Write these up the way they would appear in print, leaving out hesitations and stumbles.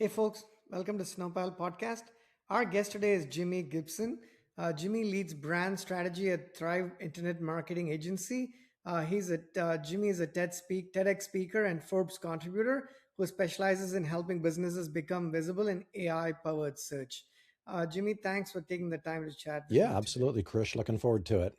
Hey folks, welcome to Snowpile Podcast. Our guest today is Jimi Gibson. Jimmy leads brand strategy at Thrive Internet Marketing Agency. Jimmy is a TEDx speaker and Forbes contributor who specializes in helping businesses become visible in AI-powered search. Jimmy, thanks for taking the time to chat with Yeah, me today. absolutely, Krish. Looking forward to it.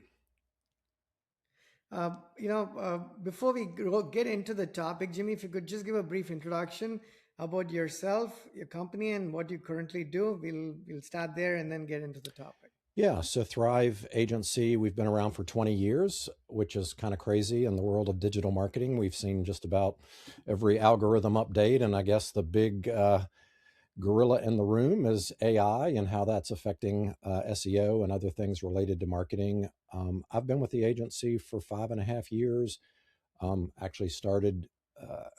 Before we get into the topic, Jimmy, if you could just give a brief introduction about yourself, your company, and what you currently do, we'll start there and then get into the topic. Yeah, so Thrive Agency, we've been around for 20 years, which is kind of crazy in the world of digital marketing. We've seen just about every algorithm update, and I guess the big gorilla in the room is AI and how that's affecting SEO and other things related to marketing. I've been with the agency for 5.5 years. Actually started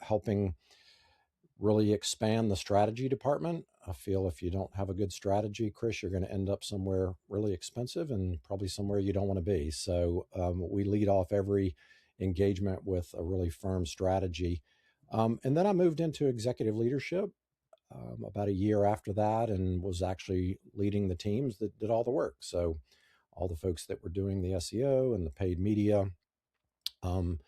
helping really expand the strategy department. I feel if you don't have a good strategy, Chris, you're going to end up somewhere really expensive and probably somewhere you don't want to be. So we lead off every engagement with a really firm strategy. And then I moved into executive leadership about a year after that and was actually leading the teams that did all the work. So all the folks that were doing the SEO and the paid media. Um,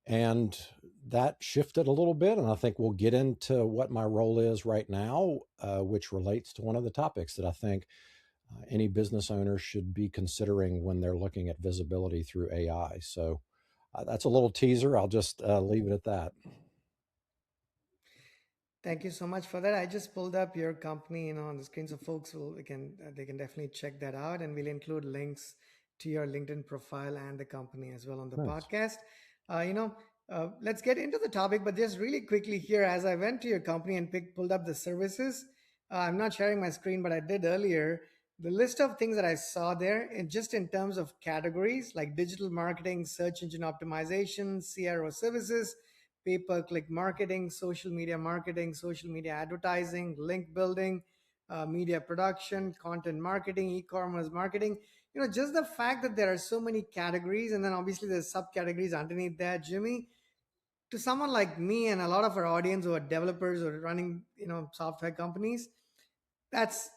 and that shifted a little bit. And I think we'll get into what my role is right now, which relates to one of the topics that I think any business owner should be considering when they're looking at visibility through AI. So that's a little teaser. I'll just leave it at that. Thank you so much for that. I just pulled up your company, on the screen, so folks will they can definitely check that out, and we'll include links to your LinkedIn profile and the company as well on the Nice. podcast. Let's get into the topic, but just really quickly here, as I went to your company and pulled up the services, I'm not sharing my screen, but I did earlier. The list of things that I saw there, just in terms of categories like digital marketing, search engine optimization, CRO services, pay-per-click marketing, social media advertising, link building, media production, content marketing, e-commerce marketing. Just the fact that there are so many categories, and then obviously there's subcategories underneath that, Jimmy, to someone like me and a lot of our audience who are developers or running, software companies, that's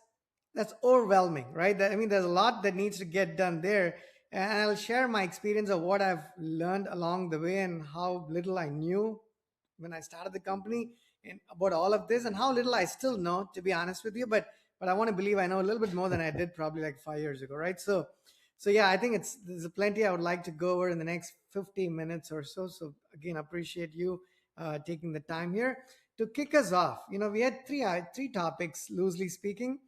that's overwhelming, right? There's a lot that needs to get done there, and I'll share my experience of what I've learned along the way and how little I knew when I started the company and about all of this, and how little I still know, to be honest with you. But I want to believe I know a little bit more than I did probably like 5 years ago, right? So yeah, I think there's plenty I would like to go over in the next 15 minutes or so. So again, appreciate you taking the time here to kick us off. We had three topics, loosely speaking.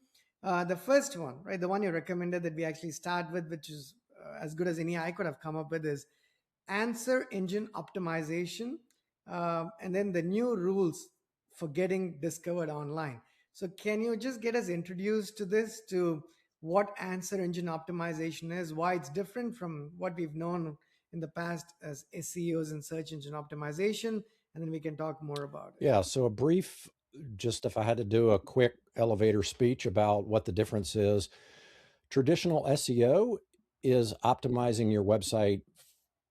The first one, right, the one you recommended that we actually start with, which is as good as any I could have come up with, is answer engine optimization, and then the new rules for getting discovered online. So, can you just get us introduced to this, to what answer engine optimization is, why it's different from what we've known in the past as SEOs and search engine optimization, and then we can talk more about it. Yeah, so a brief, just if I had to do a quick elevator speech about what the difference is, traditional SEO is optimizing your website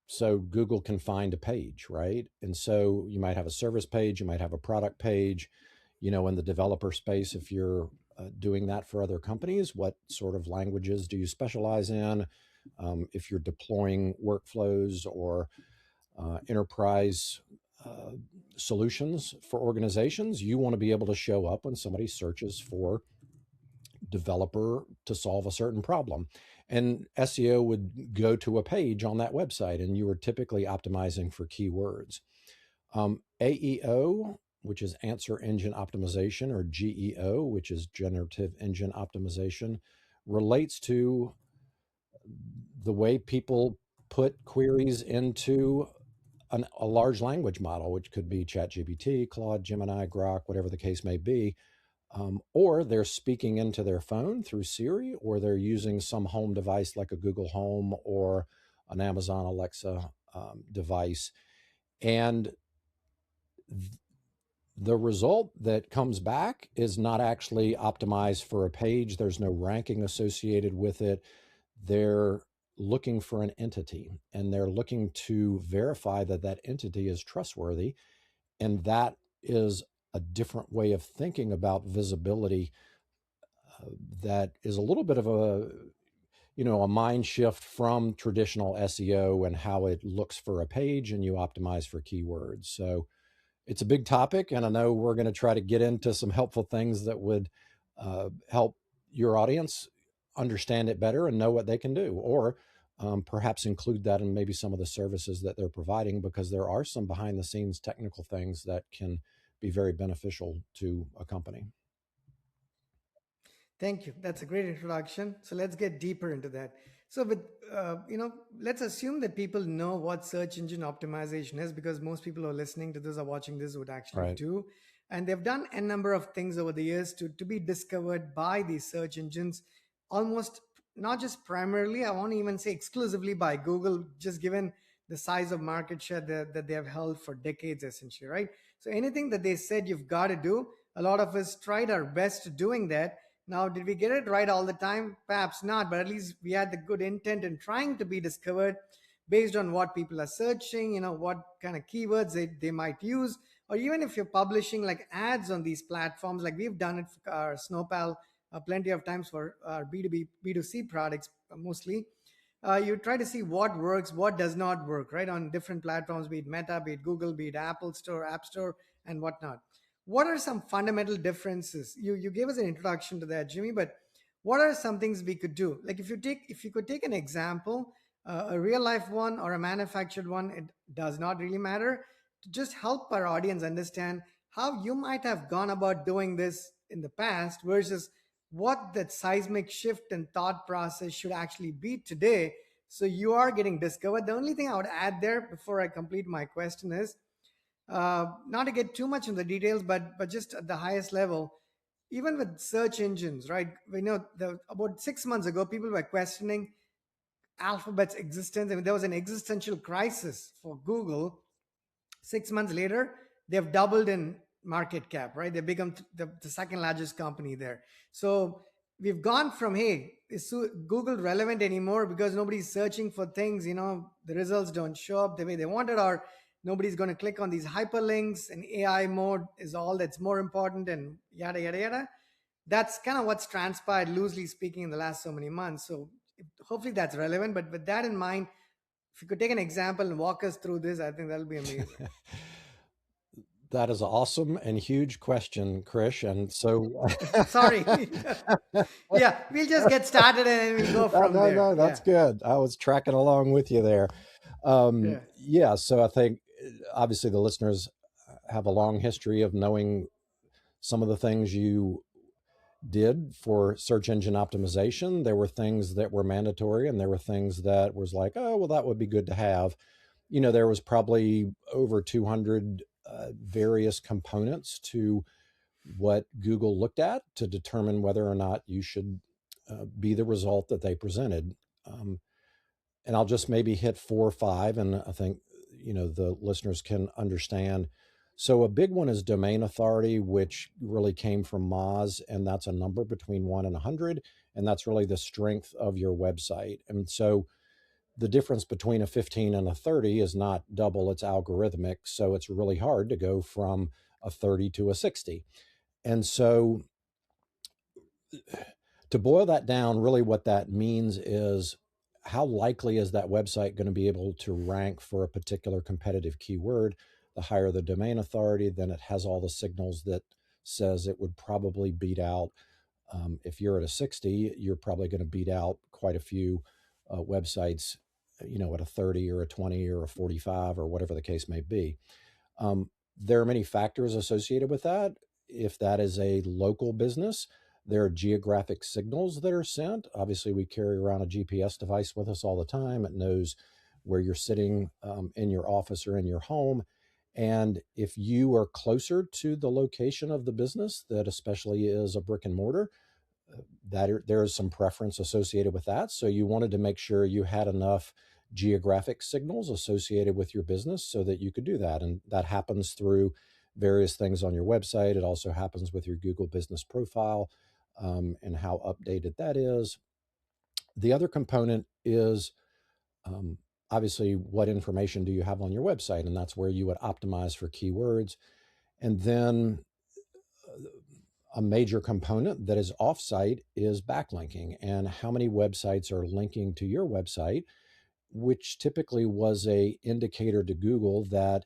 so Google can find a page, right? And so you might have a service page, you might have a product page, in the developer space, if you're doing that for other companies, what sort of languages do you specialize in? If you're deploying workflows or enterprise uh, solutions for organizations, you want to be able to show up when somebody searches for developer to solve a certain problem. And SEO would go to a page on that website, and you were typically optimizing for keywords. AEO, which is answer engine optimization, or GEO, which is generative engine optimization, relates to the way people put queries into a large language model, which could be ChatGPT, Claude, Gemini, Grok, whatever the case may be. Or they're speaking into their phone through Siri, or they're using some home device like a Google Home or an Amazon Alexa device. And the result that comes back is not actually optimized for a page. There's no ranking associated with it. They're looking for an entity, and they're looking to verify that that entity is trustworthy. And that is a different way of thinking about visibility that is a little bit of a mind shift from traditional SEO and how it looks for a page and you optimize for keywords. So it's a big topic, and I know we're going to try to get into some helpful things that would help your audience understand it better and know what they can do, or perhaps include that in maybe some of the services that they're providing, because there are some behind the scenes technical things that can be very beneficial to a company. Thank you. That's a great introduction. So let's get deeper into that. So with let's assume that people know what search engine optimization is, because most people who are listening to this or watching this would actually Right. do, and they've done a number of things over the years to be discovered by these search engines, almost not just primarily, I want to even say exclusively by Google, just given the size of market share that they have held for decades, essentially, right? So anything that they said you've got to do, a lot of us tried our best doing that. Now, did we get it right all the time? Perhaps not, but at least we had the good intent in trying to be discovered based on what people are searching, what kind of keywords they might use, or even if you're publishing like ads on these platforms, like we've done it for our Snowpal plenty of times for our B2B, B2C products mostly. You try to see what works, what does not work, right, on different platforms, be it Meta, be it Google, be it Apple Store, App Store, and whatnot. What are some fundamental differences? You gave us an introduction to that, Jimmy, but what are some things we could do? Like if you could take an example, a real life one or a manufactured one, it does not really matter, to just help our audience understand how you might have gone about doing this in the past versus what that seismic shift and thought process should actually be today, so you are getting discovered. The only thing I would add there before I complete my question is, not to get too much in the details, but just at the highest level, even with search engines, right? We know about 6 months ago, people were questioning Alphabet's existence. I mean, there was an existential crisis for Google. 6 months later, they've doubled in market cap, right? They've become the second largest company there. So we've gone from, hey, is Google relevant anymore because nobody's searching for things, the results don't show up the way they wanted, or nobody's going to click on these hyperlinks, and AI mode is all that's more important, and yada, yada, yada. That's kind of what's transpired, loosely speaking, in the last so many months. So hopefully that's relevant. But with that in mind, if you could take an example and walk us through this, I think that'll be amazing. That is an awesome and huge question, Krish. And so, Sorry. Yeah, we'll just get started and we'll go no, from no, there. no, that's Yeah. good. I was tracking along with you there. Yeah. Yeah, so I think obviously the listeners have a long history of knowing some of the things you did for search engine optimization. There were things that were mandatory, and there were things that was like, oh, well, that would be good to have. There was probably over 200 various components to what Google looked at to determine whether or not you should be the result that they presented. And I'll just maybe hit 4 or 5, and I think the listeners can understand. So a big one is domain authority, which really came from Moz, and that's a number between 1 and 100, and that's really the strength of your website. And so the difference between a 15 and a 30 is not double, it's algorithmic. So it's really hard to go from a 30 to a 60. And so to boil that down, really what that means is, how likely is that website going to be able to rank for a particular competitive keyword? The higher the domain authority, then it has all the signals that says it would probably beat out. If you're at a 60, you're probably going to beat out quite a few websites, at a 30 or a 20 or a 45 or whatever the case may be. There are many factors associated with that. If that is a local business, there are geographic signals that are sent. Obviously, we carry around a GPS device with us all the time. It knows where you're sitting in your office or in your home. And if you are closer to the location of the business, that especially is a brick and mortar, there is some preference associated with that. So you wanted to make sure you had enough geographic signals associated with your business so that you could do that. And that happens through various things on your website. It also happens with your Google business profile and how updated that is. The other component is um, obviously what information do you have on your website? And that's where you would optimize for keywords. And then a major component that is offsite is backlinking, and how many websites are linking to your website, which typically was a indicator to Google that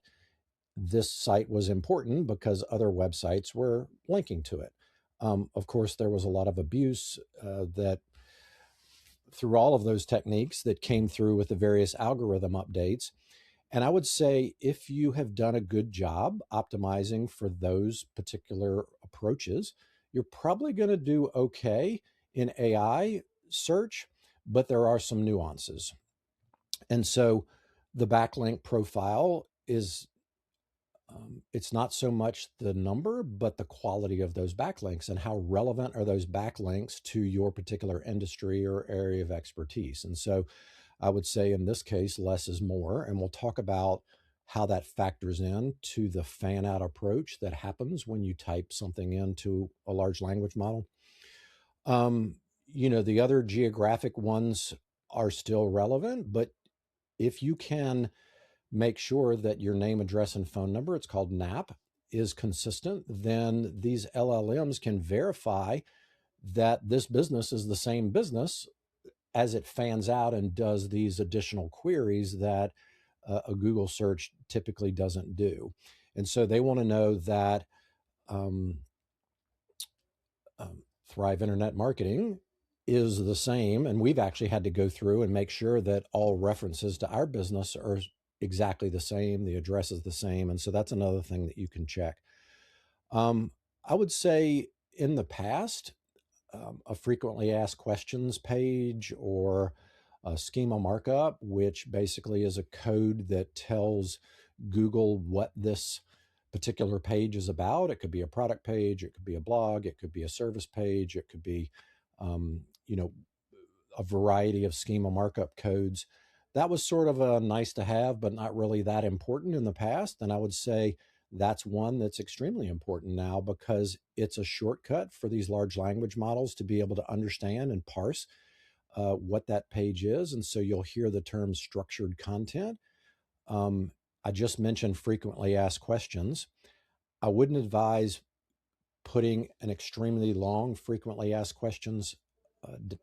this site was important because other websites were linking to it. Of course, there was a lot of abuse that through all of those techniques that came through with the various algorithm updates. And I would say if you have done a good job optimizing for those particular approaches, you're probably going to do okay in AI search, but there are some nuances. And so the backlink profile is it's not so much the number, but the quality of those backlinks and how relevant are those backlinks to your particular industry or area of expertise. And so I would say in this case, less is more. And we'll talk about how that factors in to the fan out approach that happens when you type something into a large language model. The other geographic ones are still relevant, but if you can make sure that your name, address, and phone number, it's called NAP, is consistent, then these LLMs can verify that this business is the same business as it fans out and does these additional queries that a Google search typically doesn't do. And so they want to know that um, Thrive Internet Marketing is the same. And we've actually had to go through and make sure that all references to our business are exactly the same. The address is the same. And so that's another thing that you can check. I would say in the past, a frequently asked questions page or a schema markup, which basically is a code that tells Google what this particular page is about. It could be a product page, it could be a blog, it could be a service page, it could be, you know, a variety of schema markup codes. That was sort of a nice to have, but not really that important in the past. And I would say that's one that's extremely important now because it's a shortcut for these large language models to be able to understand and parse what that page is. And so you'll hear the term structured content. I just mentioned frequently asked questions. I wouldn't advise putting an extremely long frequently asked questions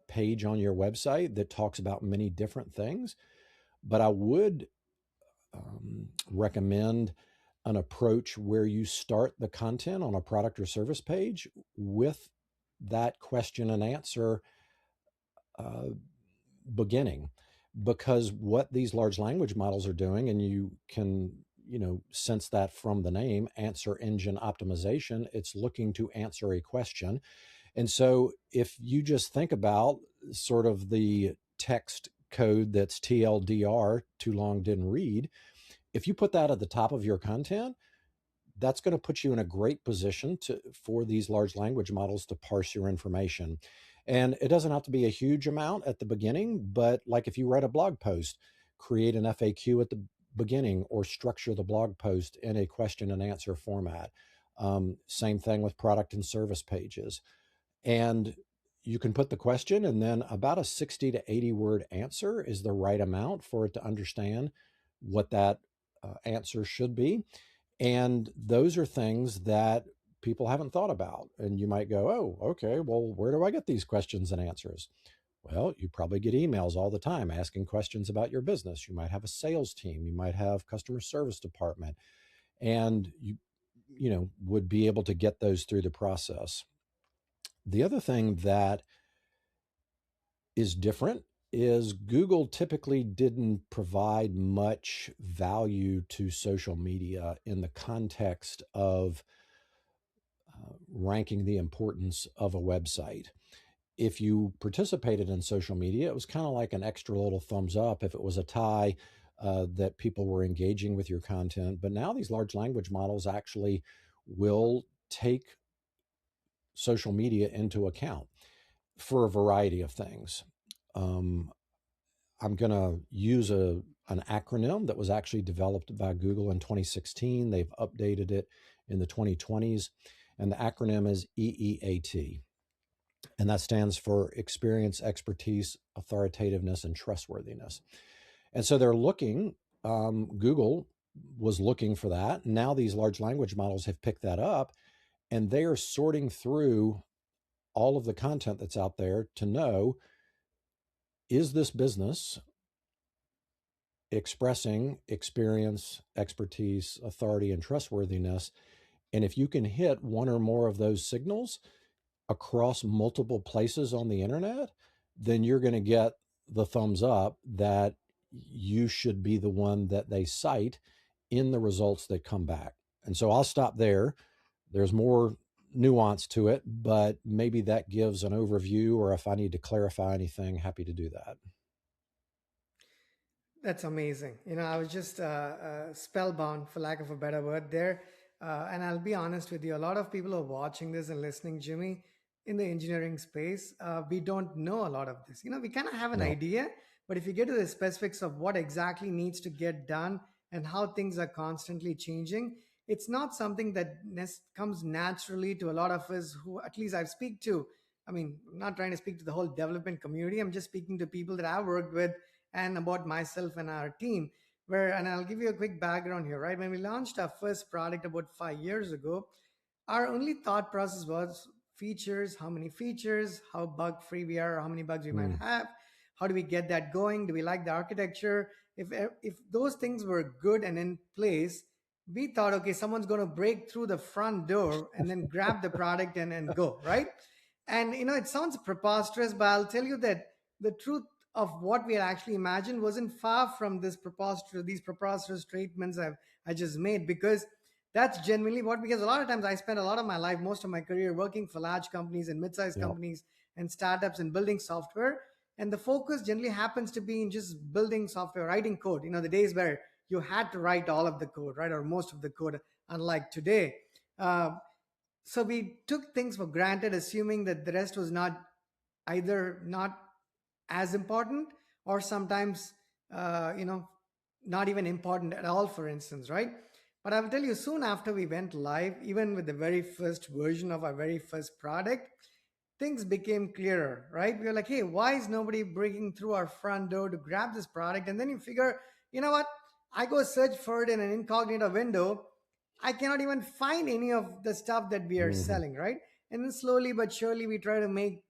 page on your website that talks about many different things, but I would recommend an approach where you start the content on a product or service page with that question and answer beginning, because what these large language models are doing, and you can sense that from the name, answer engine optimization, it's looking to answer a question. And so if you just think about sort of the text code that's TLDR, too long didn't read, if you put that at the top of your content, that's going to put you in a great position for these large language models to parse your information. And it doesn't have to be a huge amount at the beginning, but like if you write a blog post, create an FAQ at the beginning or structure the blog post in a question and answer format. Same thing with product and service pages. And you can put the question, and then about a 60 to 80 word answer is the right amount for it to understand what that answer should be. And those are things that people haven't thought about. And you might go, oh, okay, well, where do I get these questions and answers? Well, you probably get emails all the time asking questions about your business. You might have a sales team, you might have customer service department, and you would be able to get those through the process. The other thing that is different is Google typically didn't provide much value to social media in the context of ranking the importance of a website. If you participated in social media, it was kind of like an extra little thumbs up if it was a tie that people were engaging with your content. But now these large language models actually will take social media into account for a variety of things. I'm going to use an acronym that was actually developed by Google in 2016. They've updated it in the 2020s. And the acronym is EEAT. And that stands for experience, expertise, authoritativeness, and trustworthiness. And so they're looking, Google was looking for that. Now these large language models have picked that up. and they are sorting through all of the content that's out there to know, is this business expressing experience, expertise, authority, and trustworthiness? And if you can hit one or more of those signals across multiple places on the internet, then you're going to get the thumbs up that you should be the one that they cite in the results that come back. And so I'll stop there. There's more nuance to it, but maybe that gives an overview, or if I need to clarify anything, happy to do that. That's amazing. I was just spellbound, for lack of a better word, there. And I'll be honest with you, a lot of people are watching this and listening, Jimmy, in the engineering space. We don't know a lot of this. We kind of have an No. idea, but if you get to the specifics of what exactly needs to get done and how things are constantly changing, it's not something that comes naturally to a lot of us who, at least I've speak to. I mean, I'm not trying to speak to the whole development community. I'm just speaking to people that I've worked with and about myself and our team. And I'll give you a quick background here, right? When we launched our first product about 5 years ago, our only thought process was features, how many features, how bug free we are, how many bugs we might have, how do we get that going, do we like the architecture? If those things were good and in place, we thought, okay, someone's going to break through the front door and then grab the product and go, right? And it sounds preposterous, but I'll tell you that the truth of what we had actually imagined wasn't far from these preposterous statements I just made, because that's genuinely because a lot of times I spent a lot of my life, most of my career, working for large companies and mid-sized Yeah. companies and startups and building software. And the focus generally happens to be in just building software, writing code. The days where you had to write all of the code, right, or most of the code, unlike today. Uh, so we took things for granted, assuming that the rest was either not as important, or sometimes not even important at all, for instance, right? But I will tell you, soon after we went live, even with the very first version of our very first product, things became clearer, right? We were like, hey, why is nobody breaking through our front door to grab this product? And then you figure, you know what, I go search for it in an incognito window, I cannot even find any of the stuff that we are Mm-hmm. selling, right? And then slowly but surely we try to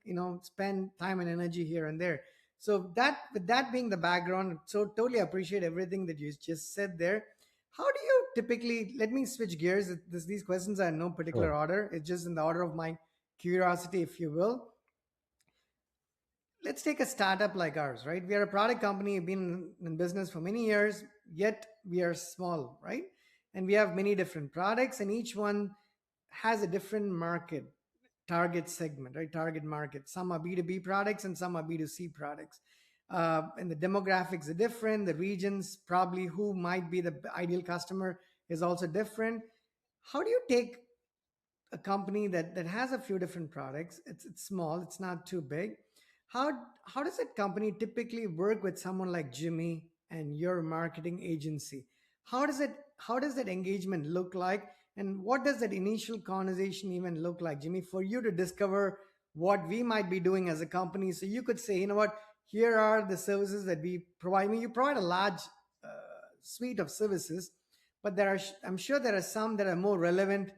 spend time and energy here and there. So that, with that being the background, so totally appreciate everything that you just said there. How do you typically, let me switch gears. These questions are in no particular Sure. order, it's just in the order of my curiosity, if you will. Let's take a startup like ours, right? We are a product company, been in business for many years, yet we are small, right? And we have many different products, and each one has a different market target segment, right? Target market. Some are B2B products and some are B2C products. And the demographics are different. The regions, probably who might be the ideal customer, is also different. How do you take a company that has a few different products? It's small, it's not too big. how how does that company typically work with someone like Jimmy and your marketing agency? How does that engagement look like, and what does that initial conversation even look like, Jimmy, for you to discover what we might be doing as a company, so you could say, you know what, here are the services that we provide? I mean, you provide a large suite of services, but I'm sure there are some that are more relevant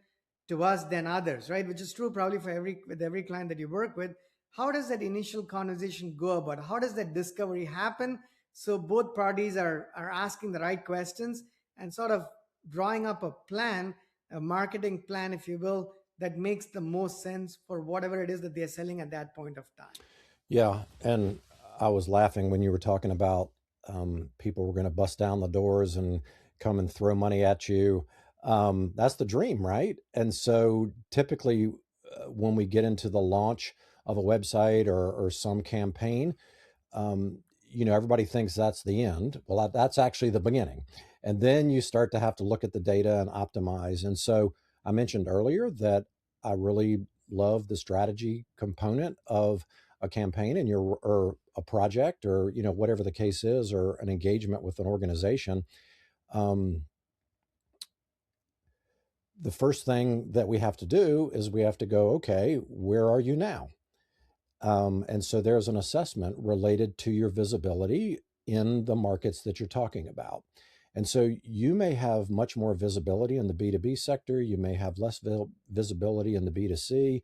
to us than others, right? Which is true probably for every client that you work with. How does that initial conversation go about? How does that discovery happen? So both parties are asking the right questions and sort of drawing up a plan, a marketing plan, if you will, that makes the most sense for whatever it is that they're selling at that point of time. Yeah. And I was laughing when you were talking about people were going to bust down the doors and come and throw money at you. That's the dream, right? And so typically, when we get into the launch of a website or some campaign, everybody thinks that's the end. Well, that's actually the beginning. And then you start to have to look at the data and optimize. And so I mentioned earlier that I really love the strategy component of a campaign and or a project, or whatever the case is, or an engagement with an organization. Um, the first thing that we have to do is we have to go, okay, where are you now? And so there's an assessment related to your visibility in the markets that you're talking about. And so you may have much more visibility in the B2B sector. You may have less visibility in the B2C.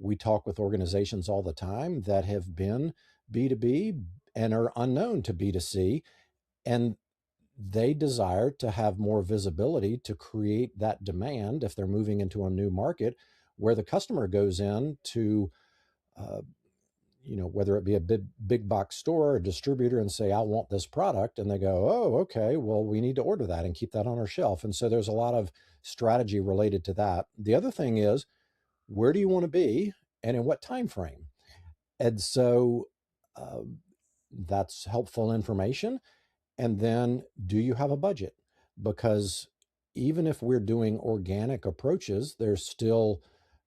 We talk with organizations all the time that have been B2B and are unknown to B2C. And they desire to have more visibility to create that demand if they're moving into a new market where the customer goes in to uh, whether it be a big box store or distributor and say, I want this product. And they go, oh, okay, well, we need to order that and keep that on our shelf. And so there's a lot of strategy related to that. The other thing is, where do you want to be and in what time frame? And so uh, that's helpful information. And then, do you have a budget? Because even if we're doing organic approaches, there's still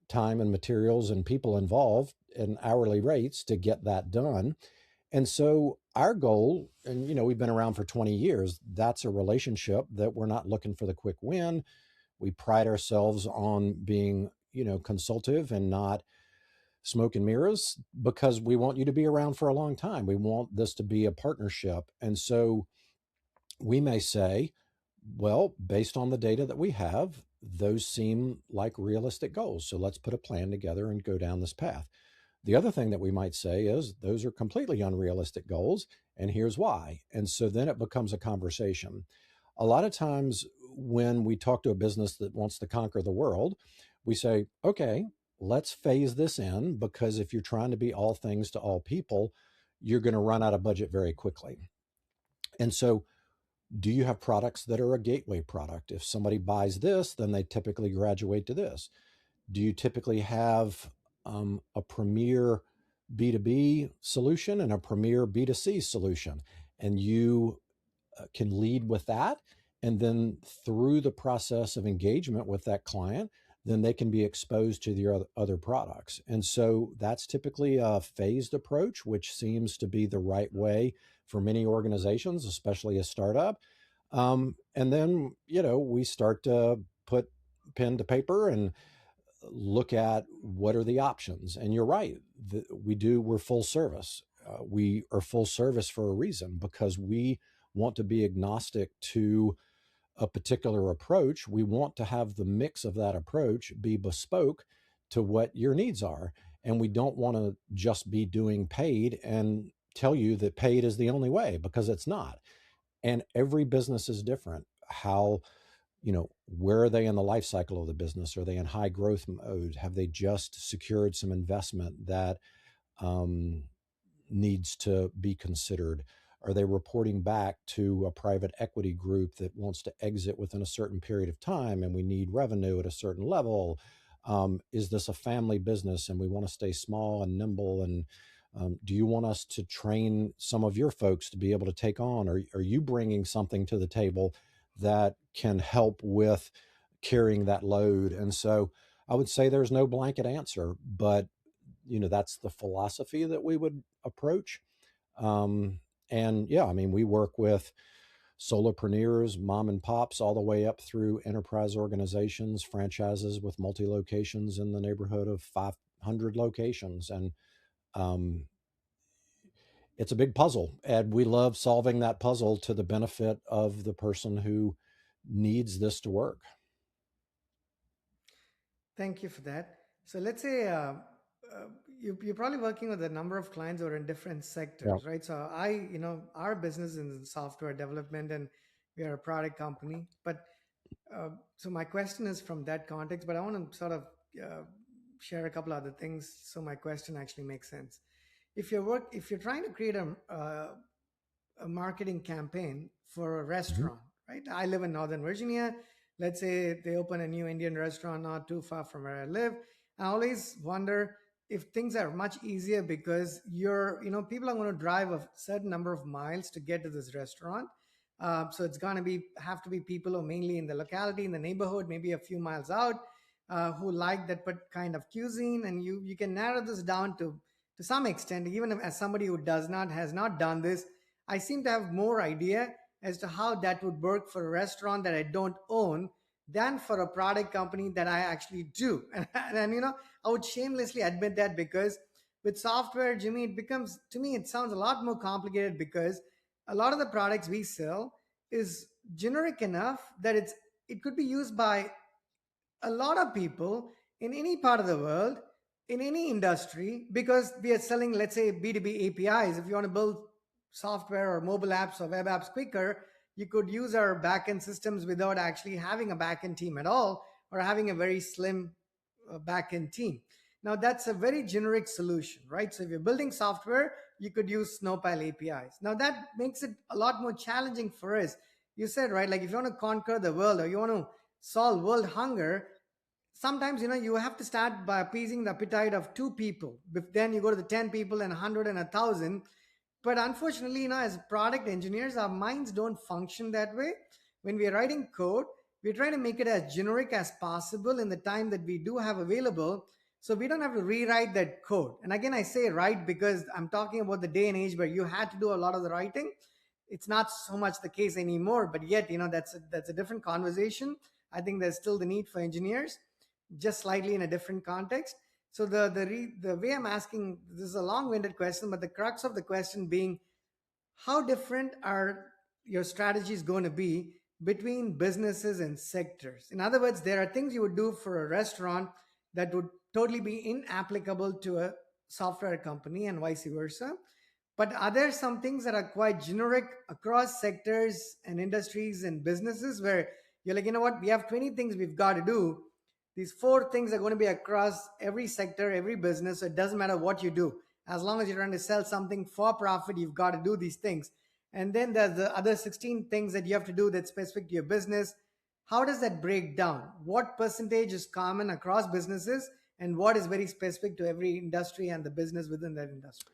time and materials and people involved and hourly rates to get that done. And so our goal, and we've been around for 20 years, that's a relationship that we're not looking for the quick win. We pride ourselves on being, consultative and not smoke and mirrors, because we want you to be around for a long time. We want this to be a partnership. And so we may say, well, based on the data that we have, those seem like realistic goals. So let's put a plan together and go down this path. The other thing that we might say is those are completely unrealistic goals, and here's why. And so then it becomes a conversation. A lot of times when we talk to a business that wants to conquer the world, we say, okay, let's phase this in, because if you're trying to be all things to all people, you're going to run out of budget very quickly. And so, do you have products that are a gateway product? If somebody buys this, then they typically graduate to this. Do you typically have a premier B2B solution and a premier B2C solution? And you can lead with that. And then through the process of engagement with that client, then they can be exposed to the other products. And so that's typically a phased approach, which seems to be the right way for many organizations, especially a startup. And then, we start to put pen to paper and look at what are the options. And you're right, we're full service. We are full service for a reason, because we want to be agnostic to a particular approach. We want to have the mix of that approach be bespoke to what your needs are. And we don't want to just be doing paid and tell you that paid is the only way, because it's not. And every business is different. How, where are they in the life cycle of the business? Are they in high growth mode? Have they just secured some investment that needs to be considered? Are they reporting back to a private equity group that wants to exit within a certain period of time and we need revenue at a certain level? Is this a family business and we want to stay small and nimble? And do you want us to train some of your folks to be able to take on? Or are you bringing something to the table that can help with carrying that load? And so I would say there's no blanket answer, but that's the philosophy that we would approach. And yeah, I mean, we work with solopreneurs, mom and pops, all the way up through enterprise organizations, franchises with multi locations in the neighborhood of 500 locations. And um, it's a big puzzle, and we love solving that puzzle to the benefit of the person who needs this to work. Thank you for that. So let's say you're probably working with a number of clients who are in different Yeah. sectors, right? So our business is in software development, and we are a product company. But so my question is from that context, but I want to sort of uh, share a couple other things so my question actually makes sense. If you're trying to create a marketing campaign for a Mhm. restaurant, right? I live in Northern Virginia. Let's say they open a new Indian restaurant not too far from where I live. I always wonder if things are much easier because people are going to drive a certain number of miles to get to this restaurant. So it's going to have to be people who are mainly in the locality, in the neighborhood, maybe a few miles out, who like that kind of cuisine. And you can narrow this down to some extent, even if, as somebody who has not done this, I seem to have more idea as to how that would work for a restaurant that I don't own than for a product company that I actually do. And I would shamelessly admit that because with software, Jimmy, it becomes, to me, it sounds a lot more complicated because a lot of the products we sell is generic enough that it could be used by a lot of people in any part of the world, in any industry, because we are selling, let's say, B2B APIs. If you want to build software or mobile apps or web apps quicker, you could use our backend systems without actually having a backend team at all, or having a very slim backend team. Now, that's a very generic solution, right? So if you're building software, you could use Snowpile APIs. Now, that makes it a lot more challenging for us. You said, right, like if you want to conquer the world or you want to solve world hunger, sometimes you have to start by appeasing the appetite of two people. Then you go to the 10 people and 100 and 1,000. But unfortunately, as product engineers, our minds don't function that way. When we're writing code, we're trying to make it as generic as possible in the time that we do have available, so we don't have to rewrite that code. And again, I say write because I'm talking about the day and age where you had to do a lot of the writing. It's not so much the case anymore, but yet, that's a different conversation. I think there's still the need for engineers, just slightly in a different context. So the way I'm asking, this is a long-winded question, but the crux of the question being, how different are your strategies going to be between businesses and sectors? In other words, there are things you would do for a restaurant that would totally be inapplicable to a software company, and vice versa. But are there some things that are quite generic across sectors and industries and businesses where you're like, what, we have 20 things we've got to do. These four things are going to be across every sector, every business. So it doesn't matter what you do. As long as you're trying to sell something for profit, you've got to do these things. And then there's the other 16 things that you have to do that's specific to your business. How does that break down? What percentage is common across businesses and what is very specific to every industry and the business within that industry?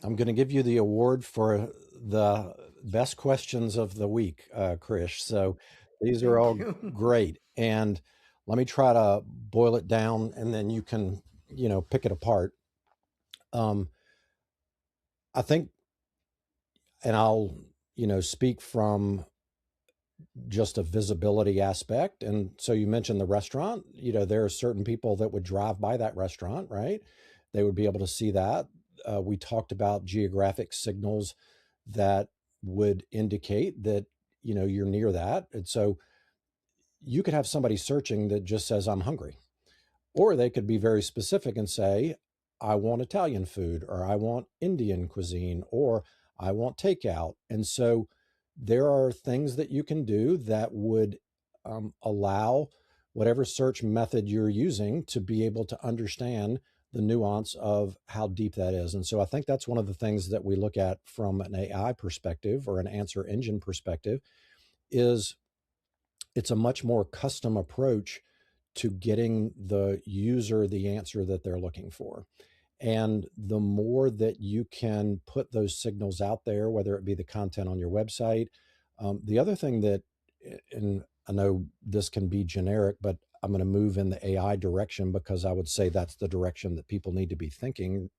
I'm going to give you the award for the best questions of the week, Krish. So these are Thank all you. great. And let me try to boil it down and then you can, pick it apart. I think, and I'll, speak from just a visibility aspect. And so you mentioned the restaurant, there are certain people that would drive by that restaurant, right? They would be able to see that. We talked about geographic signals that would indicate that, you're near that. And so you could have somebody searching that just says, I'm hungry. Or they could be very specific and say, I want Italian food, or I want Indian cuisine, or I want takeout. And so there are things that you can do that would allow whatever search method you're using to be able to understand the nuance of how deep that is. And so I think that's one of the things that we look at from an AI perspective or an answer engine perspective is it's a much more custom approach to getting the user the answer that they're looking for. And the more that you can put those signals out there, whether it be the content on your website, the other thing that, and I know this can be generic, but I'm going to move in the AI direction because I would say that's the direction that people need to be thinking.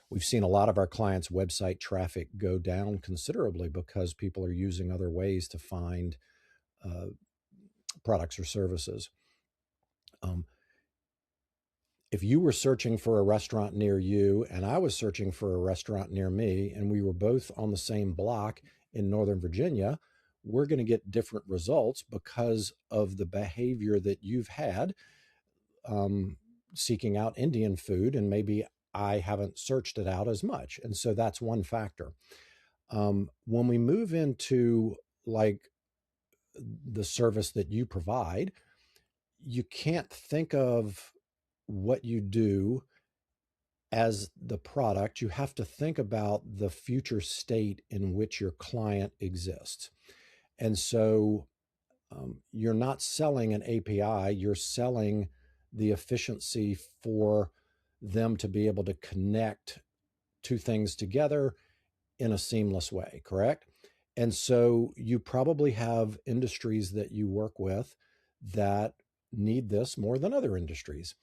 We've seen a lot of our clients' website traffic go down considerably because people are using other ways to find products or services. If you were searching for a restaurant near you and I was searching for a restaurant near me and we were both on the same block in Northern Virginia, we're going to get different results because of the behavior that you've had seeking out Indian food, and maybe I haven't searched it out as much. And so that's one factor. When we move into like the service that you provide, you can't think of what you do as the product. You have to think about the future state in which your client exists. And so you're not selling an API, you're selling the efficiency for them to be able to connect two things together in a seamless way, correct? And so you probably have industries that you work with that need this more than other industries.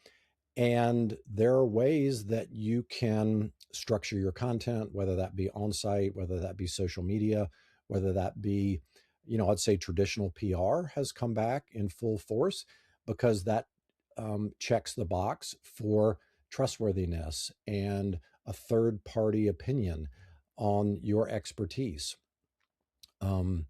And there are ways that you can structure your content, whether that be on site, whether that be social media, whether that be, I'd say traditional PR has come back in full force because that checks the box for trustworthiness and a third party opinion. on your expertise. Um,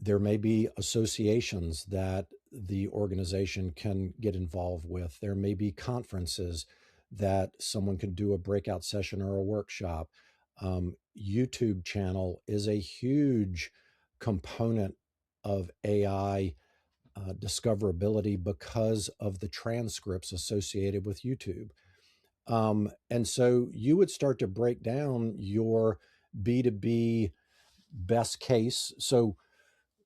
there may be associations that the organization can get involved with. There may be conferences that someone can do a breakout session or a workshop. YouTube channel is a huge component of AI discoverability because of the transcripts associated with YouTube. And so you would start to break down your B2B best case. So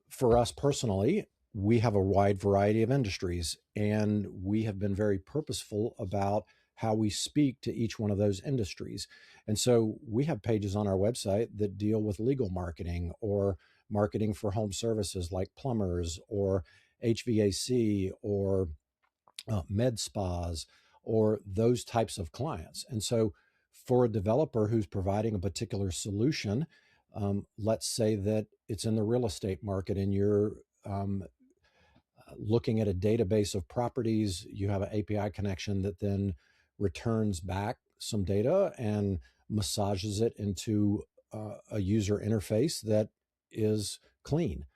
for us personally, we have a wide variety of industries, and we have been very purposeful about how we speak to each one of those industries. And so we have pages on our website that deal with legal marketing or marketing for home services like plumbers or HVAC or med spas or those types of clients. And so for a developer who's providing a particular solution, let's say that it's in the real estate market and you're looking at a database of properties, you have an API connection that then returns back some data and massages it into a user interface that is clean.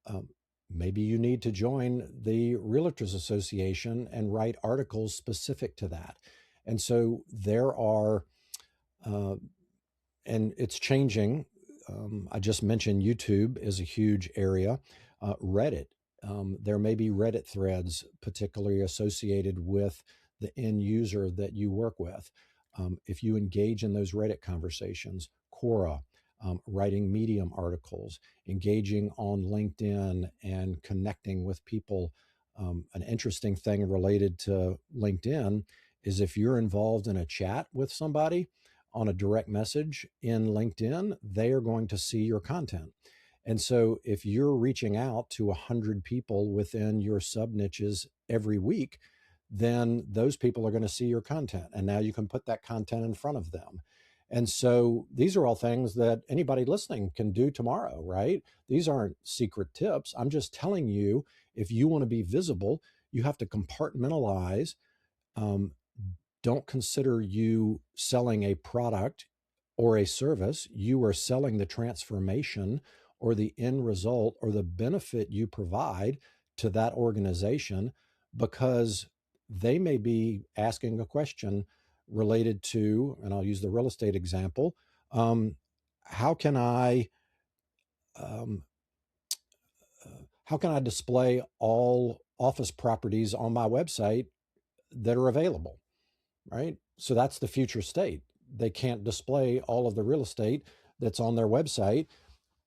Um, Maybe you need to join the Realtors Association and write articles specific to that. And so there are, uh, and it's changing. I just mentioned YouTube is a huge area. Reddit, there may be Reddit threads particularly associated with the end user that you work with. If you engage in those Reddit conversations, Quora, writing Medium articles, engaging on LinkedIn and connecting with people. An interesting thing related to LinkedIn is if you're involved in a chat with somebody, on a direct message in LinkedIn, they are going to see your content. And so if you're reaching out to 100 people within your sub niches every week, then those people are going to see your content. And now you can put that content in front of them. And so these are all things that anybody listening can do tomorrow, right? These aren't secret tips. I'm just telling you, if you want to be visible, you have to compartmentalize. Don't consider you selling a product or a service. You are selling the transformation or the end result or the benefit you provide to that organization, because they may be asking a question related to, and I'll use the real estate example. How can I um, how can I display all office properties on my website that are available? Right? So that's the future state. They can't display all of the real estate that's on their website,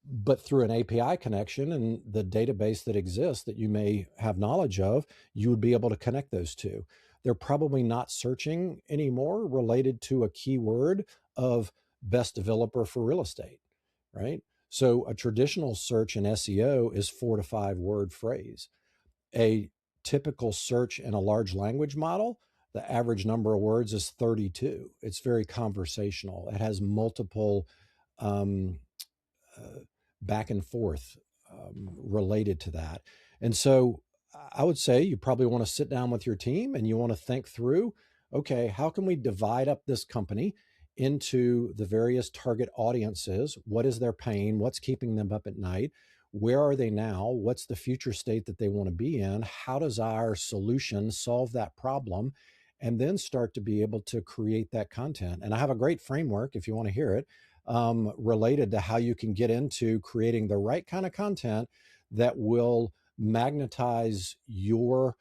but through an API connection and the database that exists that you may have knowledge of, you would be able to connect those two. They're probably not searching anymore related to a keyword of best developer for real estate, right? So a traditional search in SEO is 4 to 5 word phrase. A typical search in a large language model, the average number of words is 32. It's very conversational. It has multiple um, uh, back and forth related to that. And so I would say you probably want to sit down with your team and you want to think through, okay, how can we divide up this company into the various target audiences? What is their pain? What's keeping them up at night? Where are they now? What's the future state that they want to be in? How does our solution solve that problem? And then start to be able to create that content. And I have a great framework if you want to hear it, related to how you can get into creating the right kind of content that will magnetize your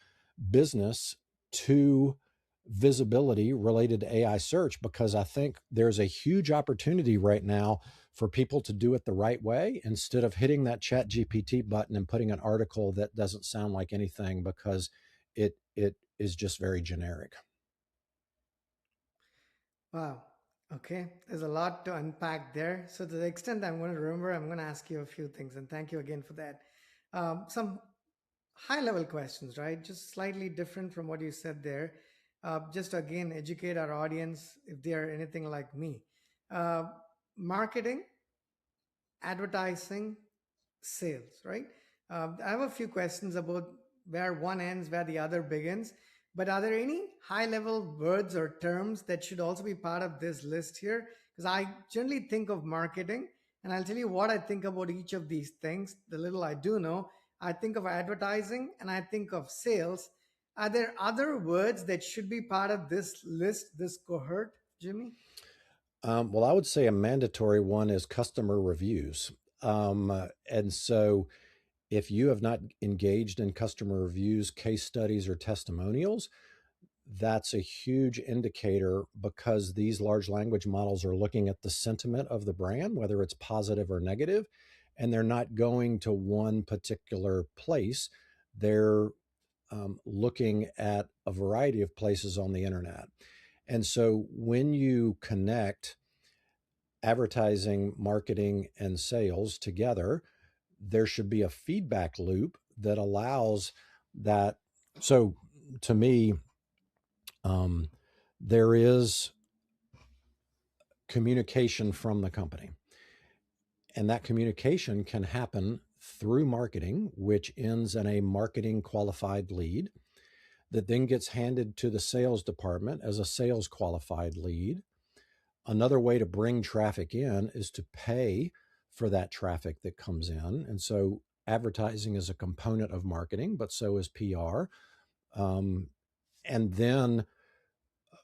business to visibility related to AI search, because I think there's a huge opportunity right now for people to do it the right way instead of hitting that chat GPT button and putting an article that doesn't sound like anything because it is just very generic. Wow. Okay. There's a lot to unpack there. So, to the extent I'm going to remember, I'm going to ask you a few things. And thank you again for that. Some high level questions, right? Just slightly different from what you said there. Just to again educate our audience if they are anything like me. Uh, Marketing, advertising, sales, right? I have a few questions about where one ends, where the other begins. But are there any high level words or terms that should also be part of this list here? because I generally think of marketing, and I'll tell you what I think about each of these things. The little I do know, I think of advertising and I think of sales. Are there other words that should be part of this list, this cohort, Jimmy? Well, I would say a mandatory one is customer reviews. And so if you have not engaged in customer reviews, case studies, or testimonials, that's a huge indicator because these large language models are looking at the sentiment of the brand, whether it's positive or negative, and they're not going to one particular place. They're looking at a variety of places on the internet. And so when you connect advertising, marketing, and sales together, there should be a feedback loop that allows that. So to me, there is communication from the company, and that communication can happen through marketing, which ends in a marketing qualified lead that then gets handed to the sales department as a sales qualified lead. Another way to bring traffic in is to pay for that traffic that comes in. And so advertising is a component of marketing, but so is PR. And then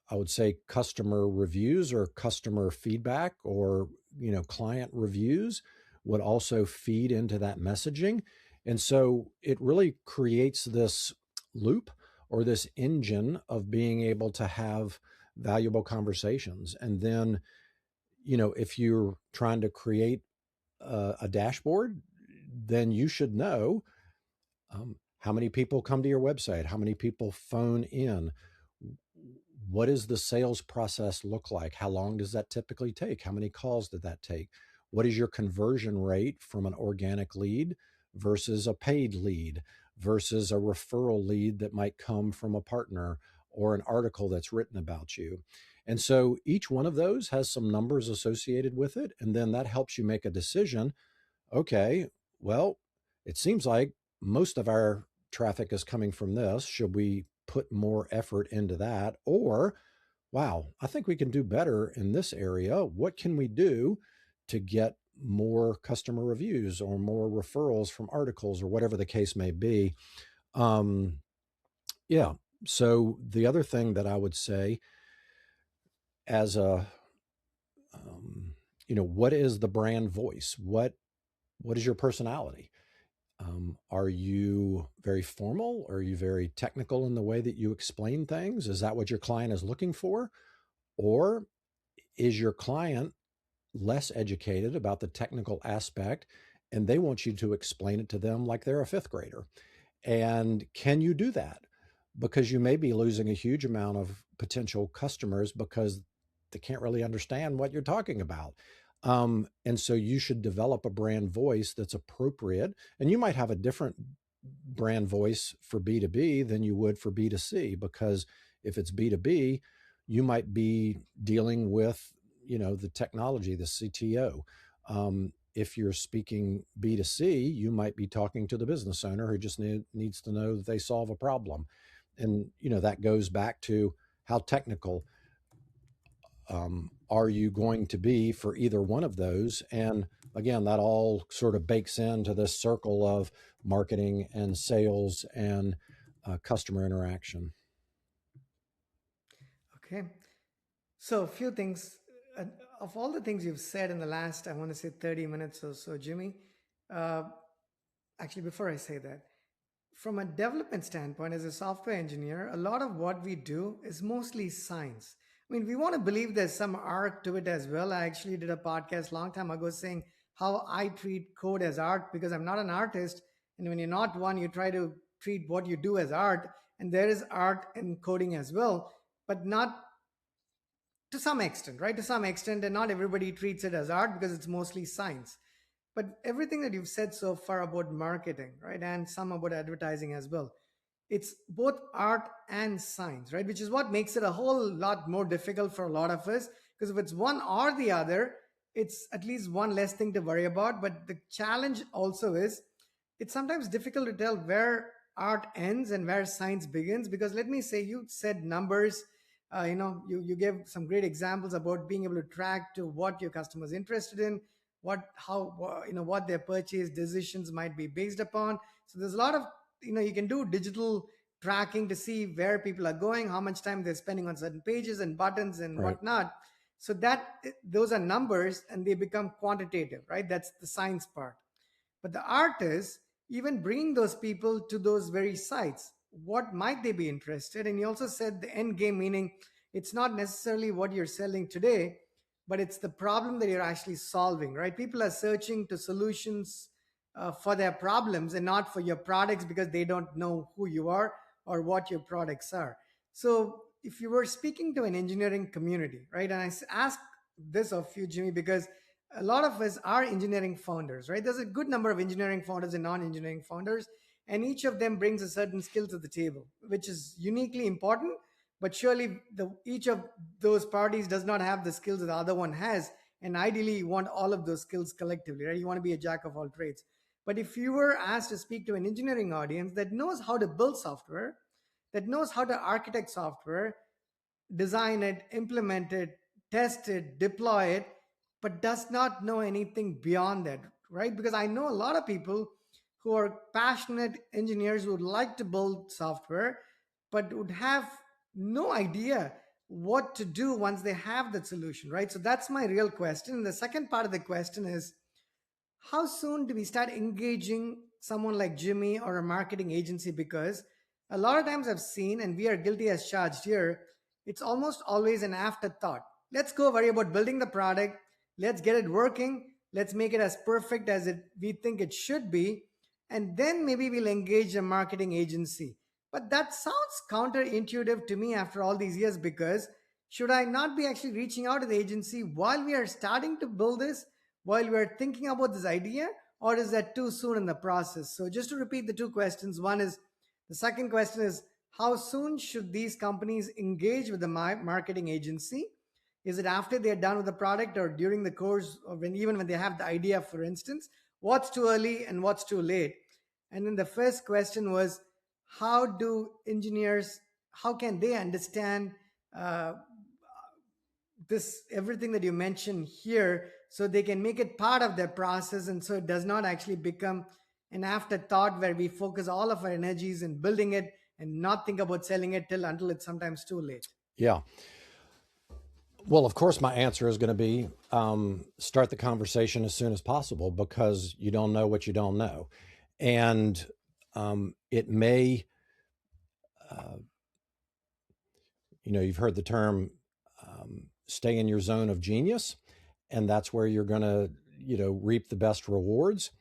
I would say customer reviews or customer feedback or client reviews would also feed into that messaging. And so it really creates this loop or this engine of being able to have valuable conversations. And then, if you're trying to create a dashboard, then you should know how many people come to your website, how many people phone in, what does the sales process look like? How long does that typically take? How many calls did that take? What is your conversion rate from an organic lead versus a paid lead versus a referral lead that might come from a partner or an article that's written about you? And so each one of those has some numbers associated with it. And then that helps you make a decision. Okay, well, it seems like most of our traffic is coming from this. Should we put more effort into that? Or, wow, I think we can do better in this area. What can we do to get more customer reviews or more referrals from articles or whatever the case may be? Yeah. So the other thing that I would say as what is the brand voice? What is your personality? Are you very formal? Are you very technical in the way that you explain things? Is that what your client is looking for? Or is your client less educated about the technical aspect and they want you to explain it to them like they're a fifth grader? And can you do that? Because you may be losing a huge amount of potential customers because they can't really understand what you're talking about. And so you should develop a brand voice that's appropriate. And you might have a different brand voice for B2B than you would for B2C, because if it's B2B, you might be dealing with, the technology, the CTO. If you're speaking B2C, you might be talking to the business owner who just needs to know that they solve a problem. And, that goes back to how technical are you going to be for either one of those? And again, that all sort of bakes into this circle of marketing and sales and customer interaction. Okay. So, a few things. Uh, of all the things you've said in the last, I want to say 30 minutes or so, Jimmy, uh, actually, before I say that, from a development standpoint, as a software engineer, a lot of what we do is mostly science. I mean, we want to believe there's some art to it as well. I actually did a podcast a long time ago saying how I treat code as art because I'm not an artist. And when you're not one, you try to treat what you do as art. And there is art in coding as well, but not to some extent, right? To some extent, and not everybody treats it as art because it's mostly science. But everything that you've said so far about marketing, right, and some about advertising as well, it's both art and science, right? Which is what makes it a whole lot more difficult for a lot of us. Because if it's one or the other, it's at least one less thing to worry about. But the challenge also is it's sometimes difficult to tell where art ends and where science begins. Because let me say, you said numbers, You gave some great examples about being able to track to what your customers interested in, what their purchase decisions might be based upon. So there's a lot of, you can do digital tracking to see where people are going, how much time they're spending on certain pages and buttons and Right. whatnot. So those are numbers and they become quantitative, right? That's the science part. But the art is even bringing those people to those very sites. What might they be interested? And you also said the end game, meaning it's not necessarily what you're selling today, but it's the problem that you're actually solving, right? People are searching to solutions for their problems and not for your products because they don't know who you are or what your products are. So if you were speaking to an engineering community, right, and ask this of you, Jimmy, because a lot of us are engineering founders, right? There's a good number of engineering founders and non-engineering founders, and each of them brings a certain skill to the table, which is uniquely important. But surely each of those parties does not have the skills that the other one has, and ideally you want all of those skills collectively, right? You want to be a jack of all trades. But if you were asked to speak to an engineering audience that knows how to build software, that knows how to architect software, design it, implement it, test it, deploy it, but does not know anything beyond that, right? Because I know a lot of people who are passionate engineers who would like to build software, but would have no idea what to do once they have that solution, right? So that's my real question. And the second part of the question is, how soon do we start engaging someone like Jimmy or a marketing agency? Because a lot of times I've seen, and we are guilty as charged here, it's almost always an afterthought. Let's go worry about building the product. Let's get it working. Let's make it as perfect as we think it should be. And then maybe we'll engage a marketing agency. But that sounds counterintuitive to me after all these years, because should I not be actually reaching out to the agency while we are starting to build this, while we're thinking about this idea, or is that too soon in the process? So just to repeat the two questions, the second question is, how soon should these companies engage with the marketing agency? Is it after they're done with the product or during the course, or even when they have the idea, for instance? What's too early and what's too late? And then the first question was, how do engineers, how can they understand uh, this everything that you mentioned here, so they can make it part of their process, and so it does not actually become an afterthought where we focus all of our energies in building it and not think about selling it till until it's sometimes too late. Yeah. Well, of course, my answer is going to be start the conversation as soon as possible, because you don't know what you don't know. And it may, you've heard the term stay in your zone of genius, and that's where you're going to, reap the best rewards.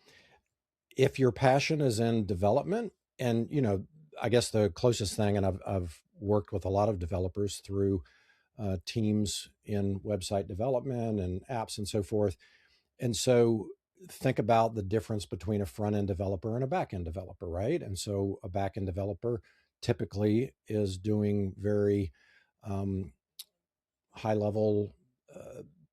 If your passion is in development, and, I guess the closest thing, and I've worked with a lot of developers through teams in website development and apps and so forth. And so think about the difference between a front end developer and a back end developer, right? And so a back end developer typically is doing very high level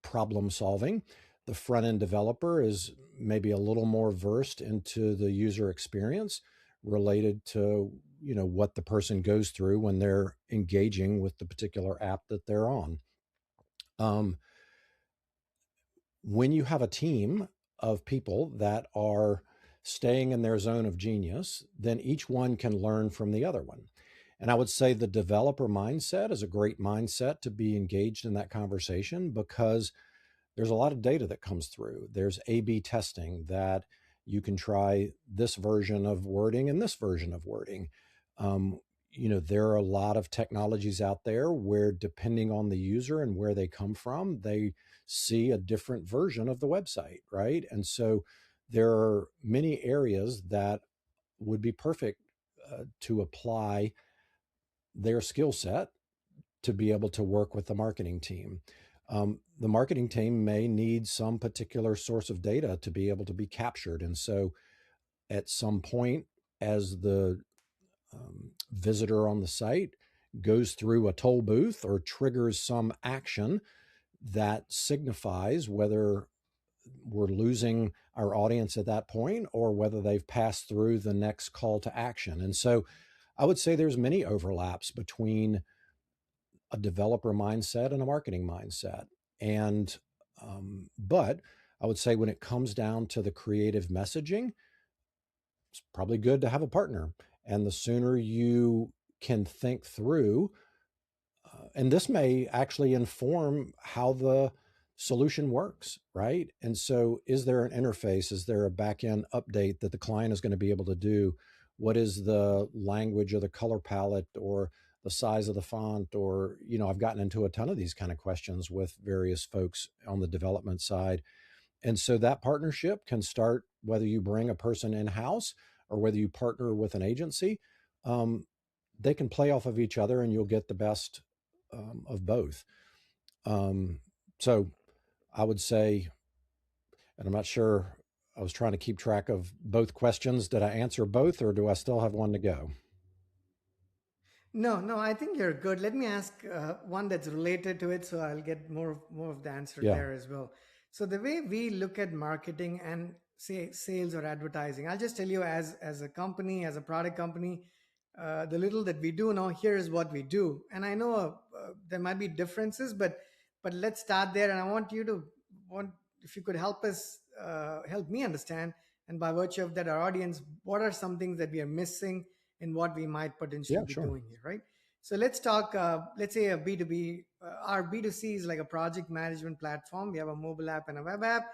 problem solving. The front end developer is maybe a little more versed into the user experience related to what the person goes through when they're engaging with the particular app that they're on. When you have a team of people that are staying in their zone of genius, then each one can learn from the other one. And I would say the developer mindset is a great mindset to be engaged in that conversation, because there's a lot of data that comes through. There's A/B testing that you can try this version of wording and this version of wording. Um, there are a lot of technologies out there where, depending on the user and where they come from, they see a different version of the website, right? And so there are many areas that would be perfect to apply their skill set to be able to work with the marketing team. The marketing team may need some particular source of data to be able to be captured. And so at some point, as the visitor on the site goes through a toll booth or triggers some action that signifies whether we're losing our audience at that point or whether they've passed through the next call to action. And so I would say there's many overlaps between a developer mindset and a marketing mindset. And but I would say when it comes down to the creative messaging, it's probably good to have a partner. And the sooner you can think through, and this may actually inform how the solution works, right? And so, is there an interface? Is there a backend update that the client is going to be able to do? What is the language or the color palette or the size of the font? Or, I've gotten into a ton of these kind of questions with various folks on the development side. And so that partnership can start whether you bring a person in house or whether you partner with an agency. They can play off of each other and you'll get the best of both. So I would say, and I'm not sure, I was trying to keep track of both questions. Did I answer both or do I still have one to go? No, no, I think you're good. Let me ask one that's related to it, so I'll get more of the answer Yeah. there as well. So the way we look at marketing and say sales or advertising, I'll just tell you as a company, as a product company, the little that we do now. Here is what we do, and I know there might be differences, but let's start there. And I want you to want if you could help us help me understand, and by virtue of that, our audience, what are some things that we are missing in what we might potentially Yeah, be sure. doing here, right? So let's talk, let's say a B2B. Our B2C is like a project management platform. We have a mobile app and a web app,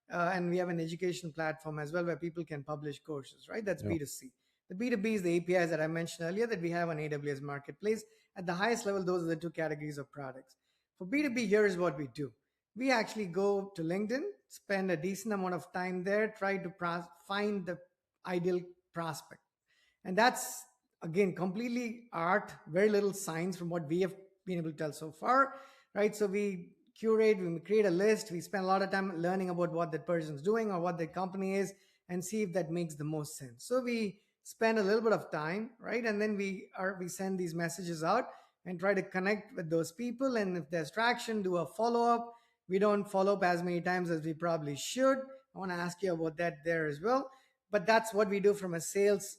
and we have an education platform as well where people can publish courses, right? That's Yep. B2C. The B2B is the APIs that I mentioned earlier that we have on AWS Marketplace. At the highest level, those are the two categories of products. For B2B, here is what we do. We actually go to LinkedIn, spend a decent amount of time there, try to find the ideal prospect. And that's, again, completely art, very little science from what we have been able to tell so far, right? So we curate, we create a list, we spend a lot of time learning about what that person's doing or what their company is and see if that makes the most sense. So we spend a little bit of time, right? And then we send these messages out and try to connect with those people. And if there's traction, do a follow-up. We don't follow up as many times as we probably should. I want to ask you about that there as well. But that's what we do from a sales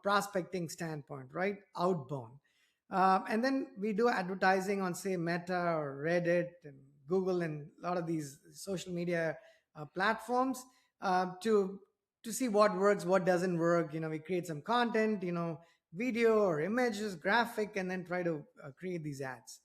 prospecting standpoint, right? Outbound. And then we do advertising on, say, Meta or Reddit and Google and a lot of these social media platforms to see what works, what doesn't work. We create some content, video or images, graphic, and then try to create these ads.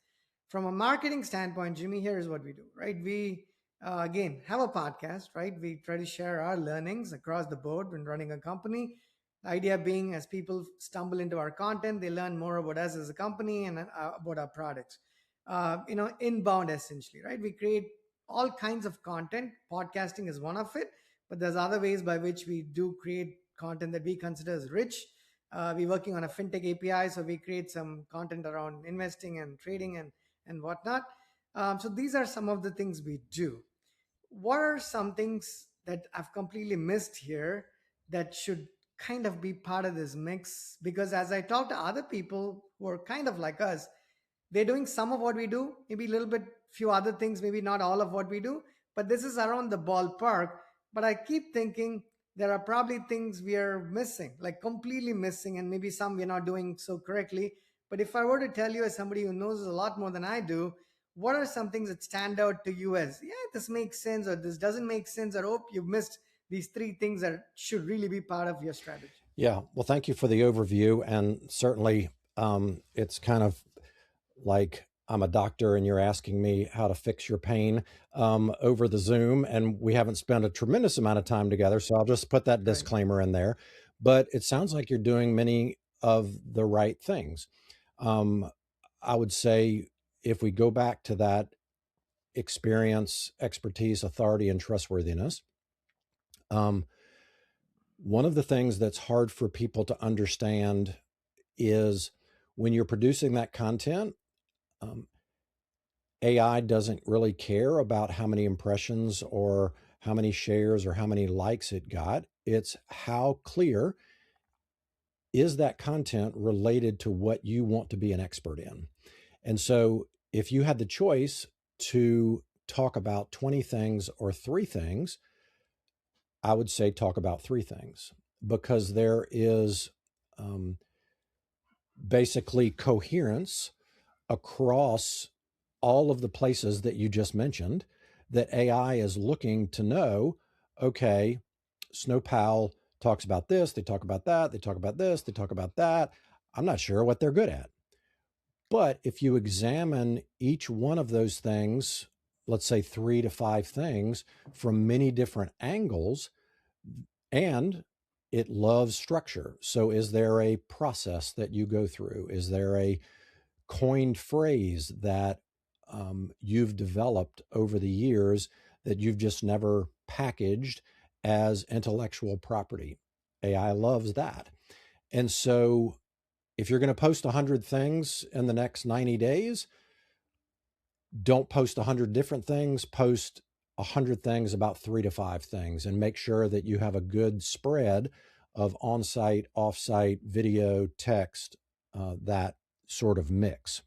From a marketing standpoint, Jimmy, here is what we do, right? We again have a podcast, right? We try to share our learnings across the board when running a company. The idea being, as people stumble into our content, they learn more about us as a company and about our products. Inbound essentially, right? We create all kinds of content. Podcasting is one of it, but there's other ways by which we do create content that we consider as rich. We're working on a fintech API, so we create some content around investing and trading and whatnot. So these are some of the things we do. What are some things that I've completely missed here that should kind of be part of this mix? Because as I talk to other people who are kind of like us, they're doing some of what we do, maybe a little bit, few other things, maybe not all of what we do, but this is around the ballpark. But I keep thinking there are probably things we are missing, like completely missing, and maybe some we're not doing so correctly. But if I were to tell you, as somebody who knows a lot more than I do, what are some things that stand out to you as, yeah, this makes sense, or this doesn't make sense, or oh, you've missed these three things that should really be part of your strategy? Yeah. Well, thank you for the overview. And certainly it's kind of like I'm a doctor and you're asking me how to fix your pain over the Zoom, and we haven't spent a tremendous amount of time together. So I'll just put that Right. disclaimer in there. But it sounds like you're doing many of the right things. I would say if we go back to that experience, expertise, authority, and trustworthiness, one of the things that's hard for people to understand is when you're producing that content, um, AI doesn't really care about how many impressions or how many shares or how many likes it got. It's how clear is that content related to what you want to be an expert in. And so if you had the choice to talk about 20 things or three things, I would say talk about three things because there is basically coherence across all of the places that you just mentioned that AI is looking to know, okay, Snowpal talks about this, they talk about that, they talk about this, they talk about that. I'm not sure what they're good at. But if you examine each one of those things, let's say 3 to 5 things from many different angles, and it loves structure. So is there a process that you go through? Is there a coined phrase that you've developed over the years that you've just never packaged as intellectual property? AI loves that. And so if you're going to post 100 things in the next 90 days, don't post 100 different things, post 100 things about 3 to 5 things, and make sure that you have a good spread of on-site, off-site, video, text, that sort of mix.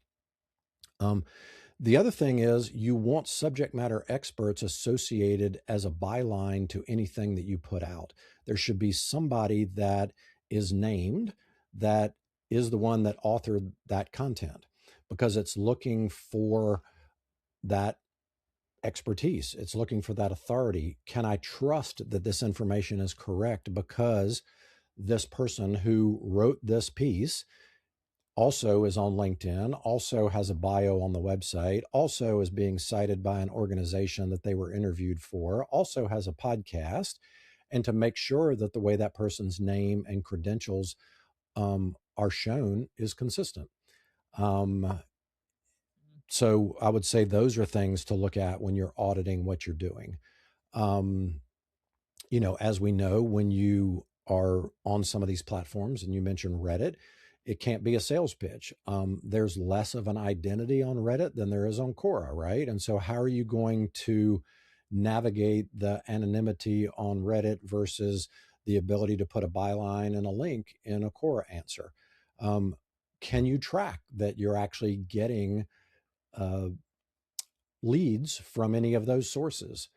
The other thing is you want subject matter experts associated as a byline to anything that you put out. There should be somebody that is named that is the one that authored that content, because it's looking for that expertise. It's looking for that authority. Can I trust that this information is correct because this person who wrote this piece also is on LinkedIn, also has a bio on the website, also is being cited by an organization that they were interviewed for, also has a podcast, and to make sure that the way that person's name and credentials are shown is consistent. So I would say those are things to look at when you're auditing what you're doing. As we know, when you are on some of these platforms, and you mentioned Reddit, it can't be a sales pitch. There's less of an identity on Reddit than there is on Quora, right? And so how are you going to navigate the anonymity on Reddit versus the ability to put a byline and a link in a Quora answer? Can you track that you're actually getting leads from any of those sources?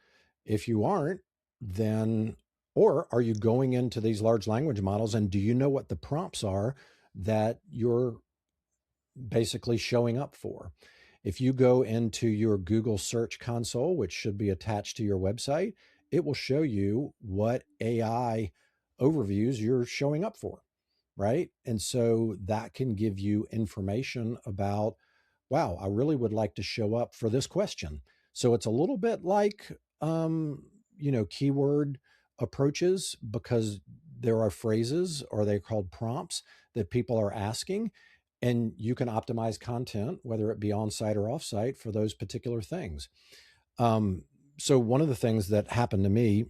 If you aren't, then, or are you going into these large language models, and do you know what the prompts are that you're basically showing up for? If you go into your Google Search Console, which should be attached to your website, it will show you what AI overviews you're showing up for, right? And so that can give you information about, wow, I really would like to show up for this question. So it's a little bit like, keyword approaches, because there are phrases, or they're called prompts, that people are asking, and you can optimize content, whether it be on-site or off-site, for those particular things. So one of the things that happened to me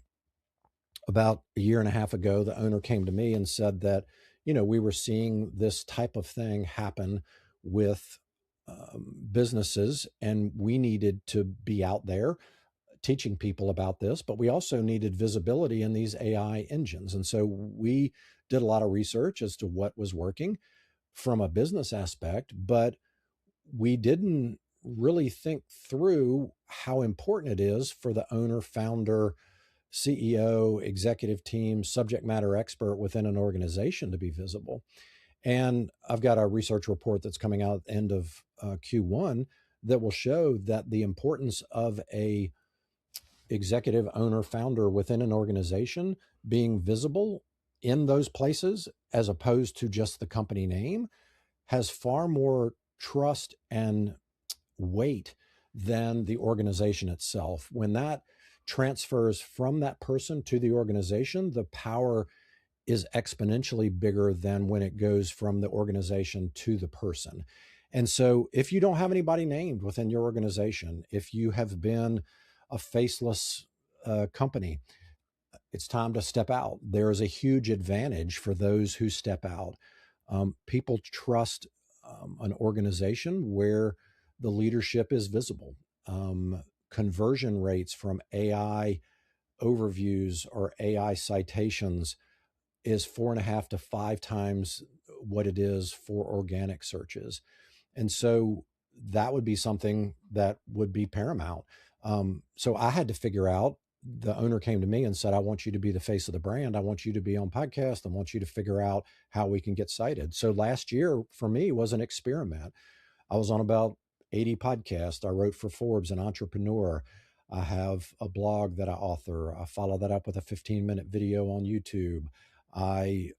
about a year and a half ago, the owner came to me and said that, we were seeing this type of thing happen with businesses, and we needed to be out there teaching people about this, but we also needed visibility in these AI engines. And so we did a lot of research as to what was working from a business aspect, but we didn't really think through how important it is for the owner, founder, CEO, executive team, subject matter expert within an organization to be visible. And I've got a research report that's coming out at the end of Q1 that will show that the importance of a executive, owner, founder within an organization being visible in those places, as opposed to just the company name, has far more trust and weight than the organization itself. When that transfers from that person to the organization, the power is exponentially bigger than when it goes from the organization to the person. And so if you don't have anybody named within your organization, if you have been a faceless company, it's time to step out. There is a huge advantage for those who step out. People trust an organization where the leadership is visible. Conversion rates from AI overviews or AI citations is 4.5 to 5 times what it is for organic searches. And so that would be something that would be paramount. So I had to figure out, the owner came to me and said, I want you to be the face of the brand. I want you to be on podcast. I want you to figure out how we can get cited. So last year for me was an experiment. I was on about 80 podcasts. I wrote for Forbes and Entrepreneur. I have a blog that I author. I follow that up with a 15-minute video on YouTube. I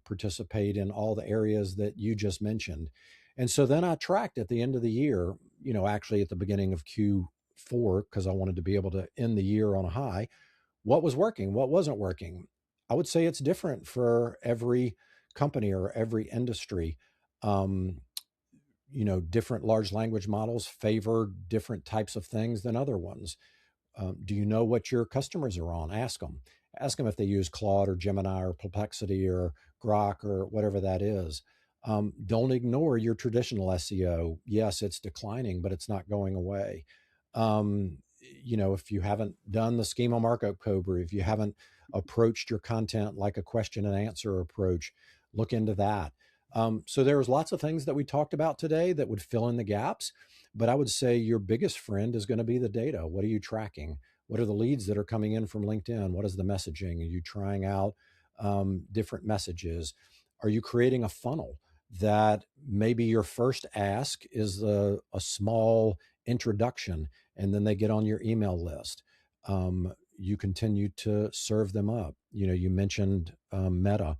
participate in all the areas that you just mentioned. And so then I tracked at the end of the year, actually at the beginning of Q4, because I wanted to be able to end the year on a high, what was working, what wasn't working. I would say it's different for every company or every industry. Um, different large language models favor different types of things than other ones. Do you know what your customers are on? Ask them. Ask them if they use Claude or Gemini or Perplexity or Grok or whatever that is. Don't ignore your traditional SEO. Yes, it's declining, but it's not going away. If you haven't done the schema markup code, if you haven't approached your content like a question and answer approach, look into that. So there's lots of things that we talked about today that would fill in the gaps. But I would say your biggest friend is going to be the data. What are you tracking? What are the leads that are coming in from LinkedIn? What is the messaging? Are you trying out different messages? Are you creating a funnel that maybe your first ask is a small introduction and then they get on your email list? You continue to serve them up. You mentioned Meta.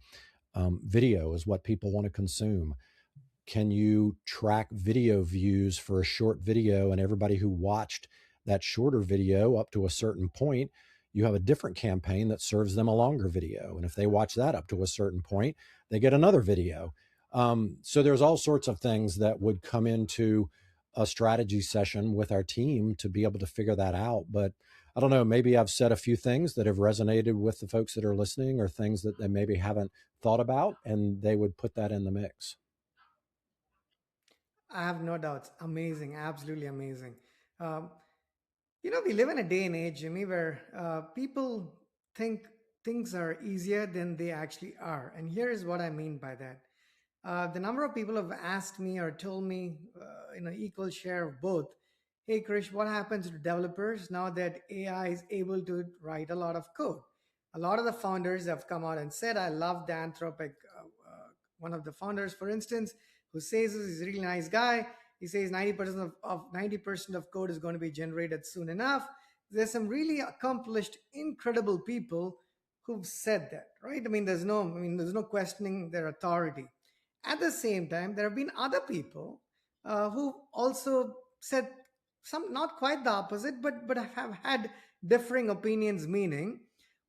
Video is what people want to consume. Can you track video views for a short video, and everybody who watched that shorter video up to a certain point, you have a different campaign that serves them a longer video, and if they watch that up to a certain point, they get another video. So there's all sorts of things that would come into a strategy session with our team to be able to figure that out. But I don't know, maybe I've said a few things that have resonated with the folks that are listening, or things that they maybe haven't thought about, and they would put that in the mix. I have no doubts. Amazing, absolutely amazing. Um, we live in a day and age, Jimmy, where people think things are easier than they actually are. And here is what I mean by that. The number of people have asked me or told me, equal share of both. Hey, Krish, what happens to developers now that AI is able to write a lot of code? A lot of the founders have come out and said, I love the Anthropic. One of the founders, for instance, who says he's a really nice guy. He says 90% of 90% of code is going to be generated soon enough. There's some really accomplished, incredible people who've said that, right? There's no questioning their authority. At the same time, there have been other people who also said some, not quite the opposite, but have had differing opinions. Meaning,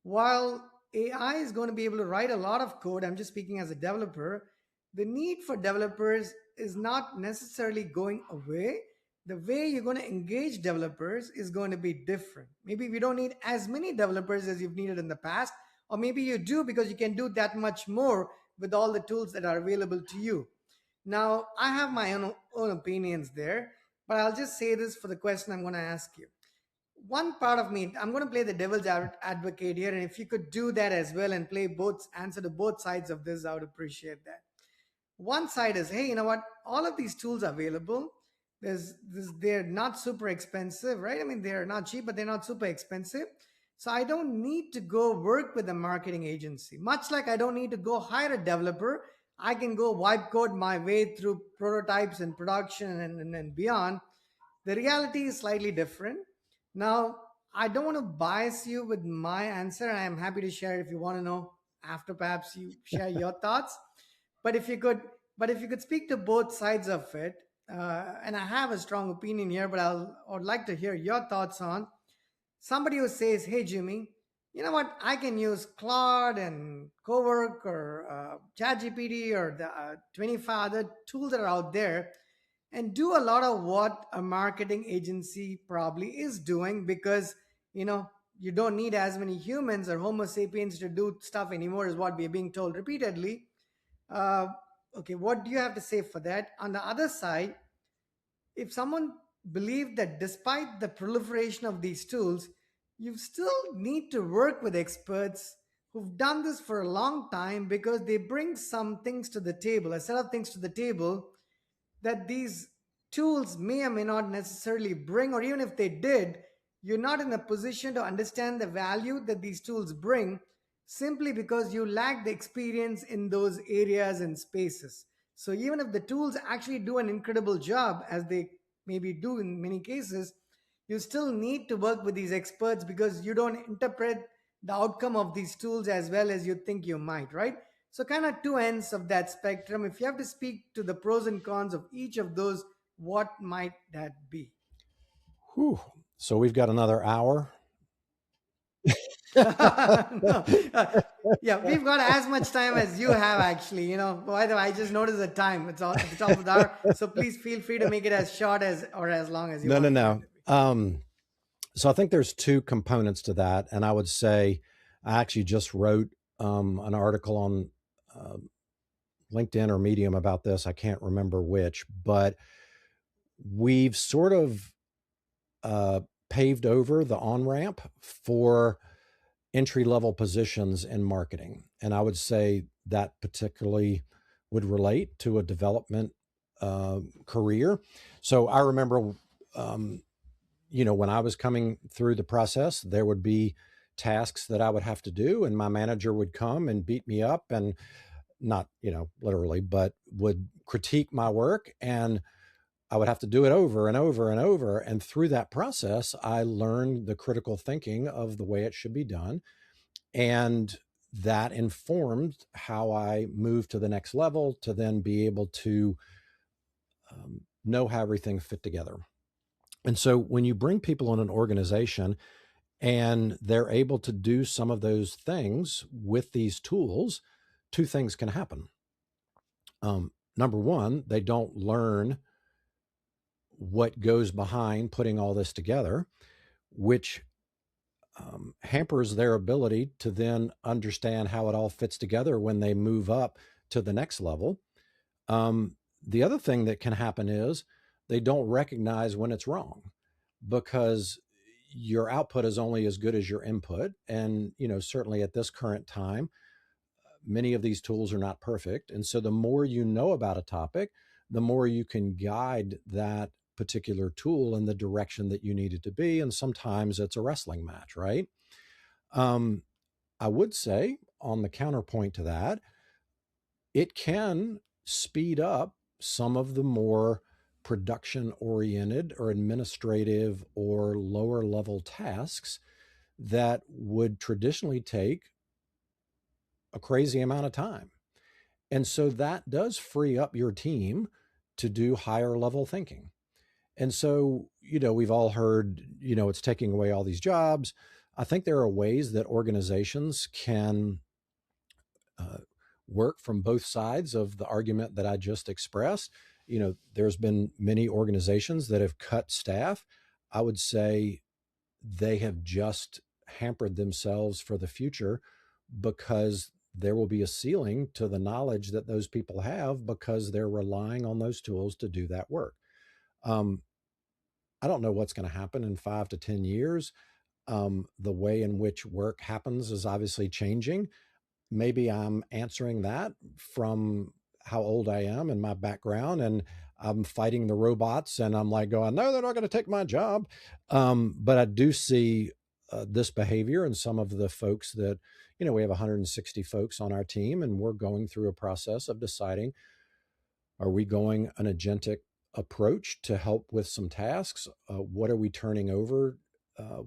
while AI is going to be able to write a lot of code, I'm just speaking as a developer, the need for developers is not necessarily going away. The way you're going to engage developers is going to be different. Maybe we don't need as many developers as you've needed in the past, or maybe you do because you can do that much more with all the tools that are available to you. Now, I have my own opinions there, but I'll just say this for the question I'm going to ask you. One part of me, I'm going to play the devil's advocate here, and if you could do that as well and play both, answer to both sides of this, I would appreciate that. One side is, hey, you know what, all of these tools are available. They're not super expensive, right? They're not cheap, but they're not super expensive. So I don't need to go work with a marketing agency, much like I don't need to go hire a developer. I can go wipe code my way through prototypes and production and beyond. The reality is slightly different. Now, I don't want to bias you with my answer. I am happy to share if you want to know after perhaps you share your thoughts. But if you could speak to both sides of it, and I have a strong opinion here, but I would like to hear your thoughts on somebody who says, "Hey, Jimmy, you know what? I can use Claude and Cowork or ChatGPT or the 25 other tools that are out there and do a lot of what a marketing agency probably is doing because you know you don't need as many humans or Homo sapiens to do stuff anymore," is what we're being told repeatedly. uh, okay, what do you have to say for that? On the other side, if someone believed that despite the proliferation of these tools, you still need to work with experts who've done this for a long time because they bring some things to the table, a set of things to the table that these tools may or may not necessarily bring, or even if they did, you're not in a position to understand the value that these tools bring simply because you lack the experience in those areas and spaces. So even if the tools actually do an incredible job, as they maybe do in many cases, you still need to work with these experts because you don't interpret the outcome of these tools as well as you think you might, right? So, kind of two ends of that spectrum. If you have to speak to the pros and cons of each of those, what might that be? Whew. So we've got another hour. No, yeah, we've got as much time as you have, actually. By the way, I just noticed the time. It's on at the top of the hour. So please feel free to make it as short as or as long as you No, no, want for it no. to be. So I think there's two components to that, and I would say I actually just wrote an article on uh, LinkedIn or Medium about this. I can't remember which, but we've sort of uh, paved over the on ramp for entry level positions in marketing, and I would say that particularly would relate to a development career. So I remember. When I was coming through the process, there would be tasks that I would have to do, and my manager would come and beat me up and not, literally, but would critique my work. And I would have to do it over and over and over. And through that process, I learned the critical thinking of the way it should be done. And that informed how I moved to the next level to then be able to know how everything fit together. And so when you bring people in an organization and they're able to do some of those things with these tools, two things can happen. Number one, they don't learn what goes behind putting all this together, which hampers their ability to then understand how it all fits together when they move up to the next level. The other thing that can happen is they don't recognize when it's wrong, because your output is only as good as your input. And, certainly at this current time, many of these tools are not perfect. And so the more you know about a topic, the more you can guide that particular tool in the direction that you need it to be. And sometimes it's a wrestling match, right? Um, I would say, on the counterpoint to that, it can speed up some of the more production oriented or administrative or lower level tasks that would traditionally take a crazy amount of time. And so that does free up your team to do higher level thinking. And so, we've all heard, it's taking away all these jobs. I think there are ways that organizations can uh, work from both sides of the argument that I just expressed. There's been many organizations that have cut staff. I would say they have just hampered themselves for the future, because there will be a ceiling to the knowledge that those people have because they're relying on those tools to do that work. Um, I don't know what's going to happen in 5 to 10 years. The way in which work happens is obviously changing. Maybe I'm answering that from how old I am and my background, and I'm fighting the robots, and I'm like going, no, they're not going to take my job. But I do see this behavior in some of the folks that, we have 160 folks on our team, and we're going through a process of deciding, are we going an agentic approach to help with some tasks? What are we turning over?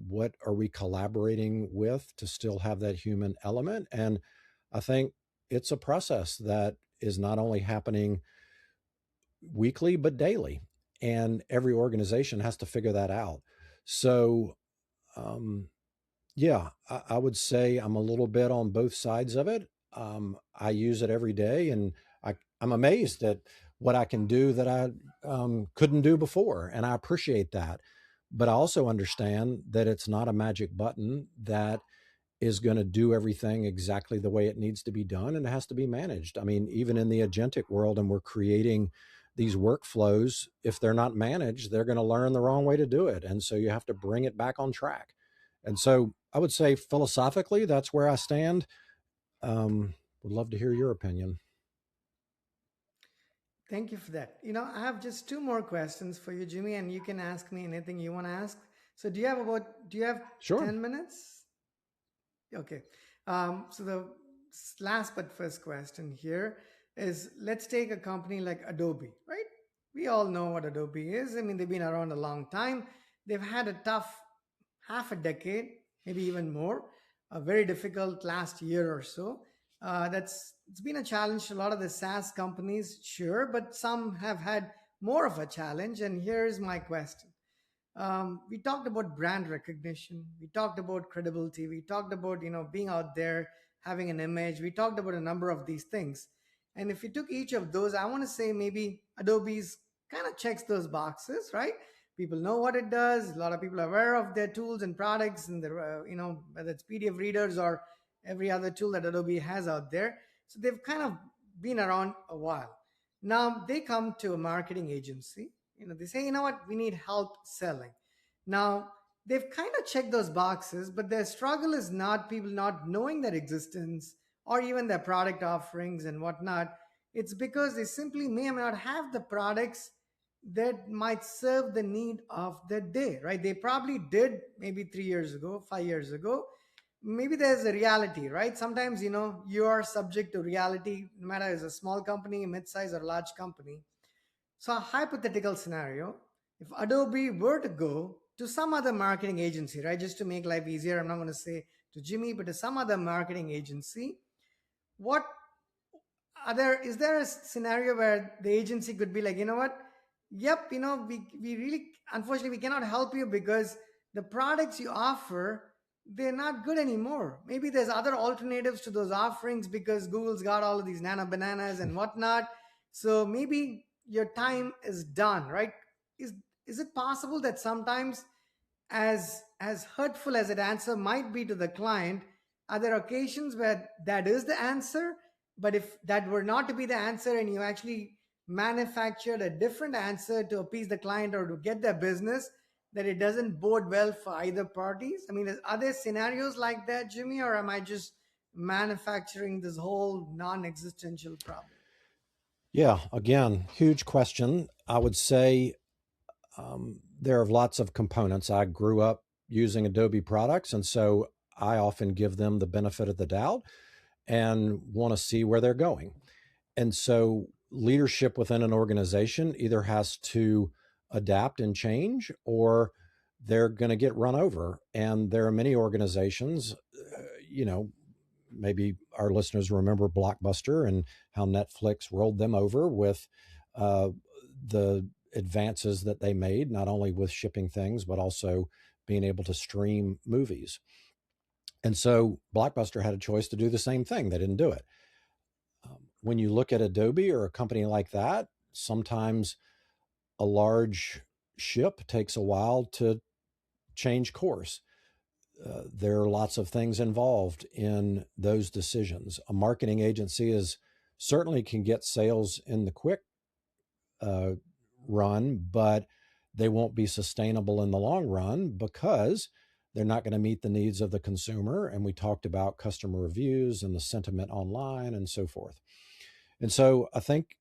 What are we collaborating with to still have that human element? And I think it's a process that is not only happening weekly, but daily. And every organization has to figure that out. So, um, yeah, I would say I'm a little bit on both sides of it. I use it every day, and I'm amazed at what I can do that I couldn't do before. And I appreciate that. But I also understand that it's not a magic button that is going to do everything exactly the way it needs to be done, and it has to be managed. I mean, even in the agentic world, and we're creating these workflows, if they're not managed, they're going to learn the wrong way to do it. And so you have to bring it back on track. And so I would say philosophically, that's where I stand. Would love to hear your opinion. Thank you for that. I have just two more questions for you, Jimmy, and you can ask me anything you want to ask. So, do you have Sure. 10 minutes? Okay. So the last but first question here. is, let's take a company like Adobe, right? We all know what Adobe is. I mean, they've been around a long time. They've had a tough half a decade, maybe even more, a very difficult last year or so. It's been a challenge to a lot of the SaaS companies, sure, but some have had more of a challenge. And here's my question. We talked about brand recognition, we talked about credibility, we talked about being out there, having an image, we talked about a number of these things. And if you took each of those, I want to say maybe Adobe's kind of checks those boxes, right? People know what it does, a lot of people are aware of their tools and products and their whether it's PDF readers or every other tool that Adobe has out there. So they've kind of been around a while. Now they come to a marketing agency, they say, what, we need help selling. Now they've kind of checked those boxes, but their struggle is not people not knowing their existence or even their product offerings and whatnot. It's because they simply may or may not have the products that might serve the need of the day, right? They probably did maybe 3 years ago, 5 years ago. Maybe there's a reality, right? Sometimes you are subject to reality, no matter it's a small company, mid-size or large company. So, a hypothetical scenario, if Adobe were to go to some other marketing agency, right, just to make life easier, I'm not going to say to Jimmy, but to some other marketing agency, what is there a scenario where the agency could be like, what, yep, we really, unfortunately, we cannot help you because the products you offer, they're not good anymore. Maybe there's other alternatives to those offerings because Google's got all of these nano bananas and whatnot. So maybe your time is done, right? Is it possible that sometimes, as hurtful as that answer might be to the client, are there occasions where that is the answer, but if that were not to be the answer and you actually manufactured a different answer to appease the client or to get their business, that it doesn't bode well for either parties? I mean, are there scenarios like that, Jimmy, or am I just manufacturing this whole non-existential problem? Yeah, again, huge question. I would say there are lots of components. I grew up using Adobe products, and so I often give them the benefit of the doubt and want to see where they're going. And so leadership within an organization either has to adapt and change, or they're going to get run over. And there are many organizations, you know, maybe our listeners remember Blockbuster and how Netflix rolled them over with the advances that they made, not only with shipping things, but also being able to stream movies. And so Blockbuster had a choice to do the same thing. They didn't do it. When you look at Adobe or a company like that, sometimes a large ship takes a while to change course. There are lots of things involved in those decisions. A marketing agency is certainly can get sales in the quick uh, run, but they won't be sustainable in the long run because they're not going to meet the needs of the consumer. And we talked about customer reviews and the sentiment online and so forth. And so I think,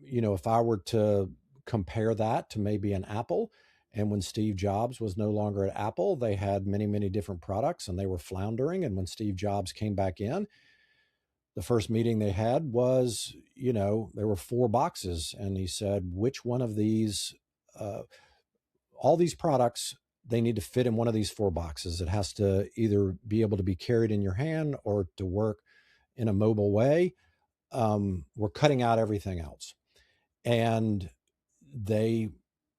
if I were to compare that to maybe an Apple, and when Steve Jobs was no longer at Apple, they had many, many different products and they were floundering. And when Steve Jobs came back in, the first meeting they had was, there were 4 boxes. And he said, which one of these, uh, all these products, they need to fit in one of these 4 boxes. It has to either be able to be carried in your hand or to work in a mobile way. We're cutting out everything else. And they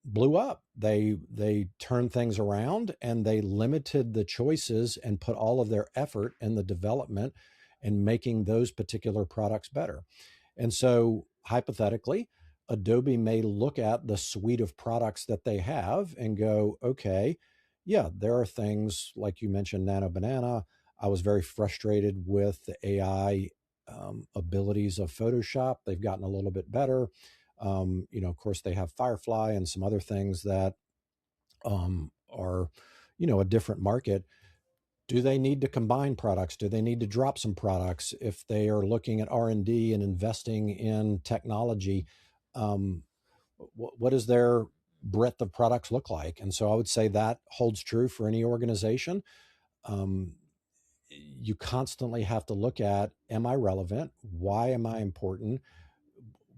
blew up. They turned things around and they limited the choices and put all of their effort in the development and making those particular products better. And so hypothetically, Adobe may look at the suite of products that they have and go, okay, yeah, there are things like you mentioned, Nano Banana. I was very frustrated with the AI abilities of Photoshop. They've gotten a little bit better. Of course, they have Firefly and some other things that are, a different market. Do they need to combine products? Do they need to drop some products? If they are looking at R&D and investing in technology, what does their breadth of products look like? And so I would say that holds true for any organization. Um, you constantly have to look at, am I relevant? Why am I important?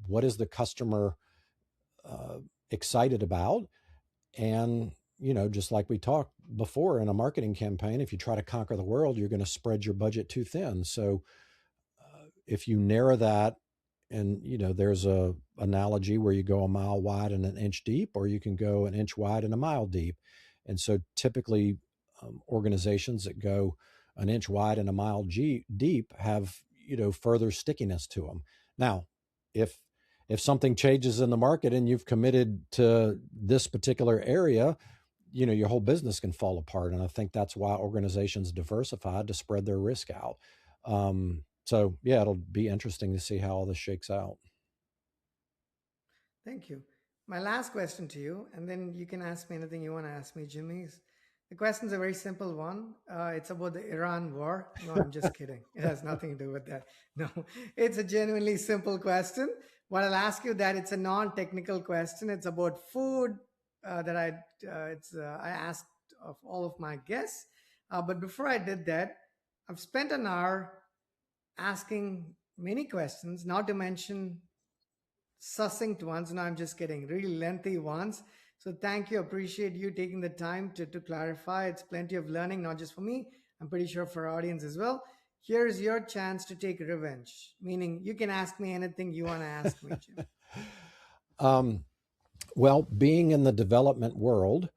What is the customer uh, excited about? And, just like we talked before in a marketing campaign, if you try to conquer the world, you're going to spread your budget too thin. So if you narrow that, and there's a analogy where you go a mile wide and an inch deep, or you can go an inch wide and a mile deep. And so typically organizations that go an inch wide and a mile deep have further stickiness to them. Now, if something changes in the market and you've committed to this particular area, your whole business can fall apart. And I think that's why organizations diversify, to spread their risk out. So yeah, it'll be interesting to see how all this shakes out. Thank you. My last question to you, and then you can ask me anything you want to ask me, Jimmy. The question's a very simple one. It's about the Iran war. No, I'm just kidding. It has nothing to do with that. No, it's a genuinely simple question. But I'll ask you that it's a non-technical question. It's about food that I asked of all of my guests. But before I did that, I've spent an hour asking many questions, not to mention succinct ones. No, I'm just kidding. Really lengthy ones. So thank you. Appreciate you taking the time to clarify. It's plenty of learning, not just for me. I'm pretty sure for our audience as well. Here's your chance to take revenge, meaning you can ask me anything you want to ask me, Jim. Well, being in the development world,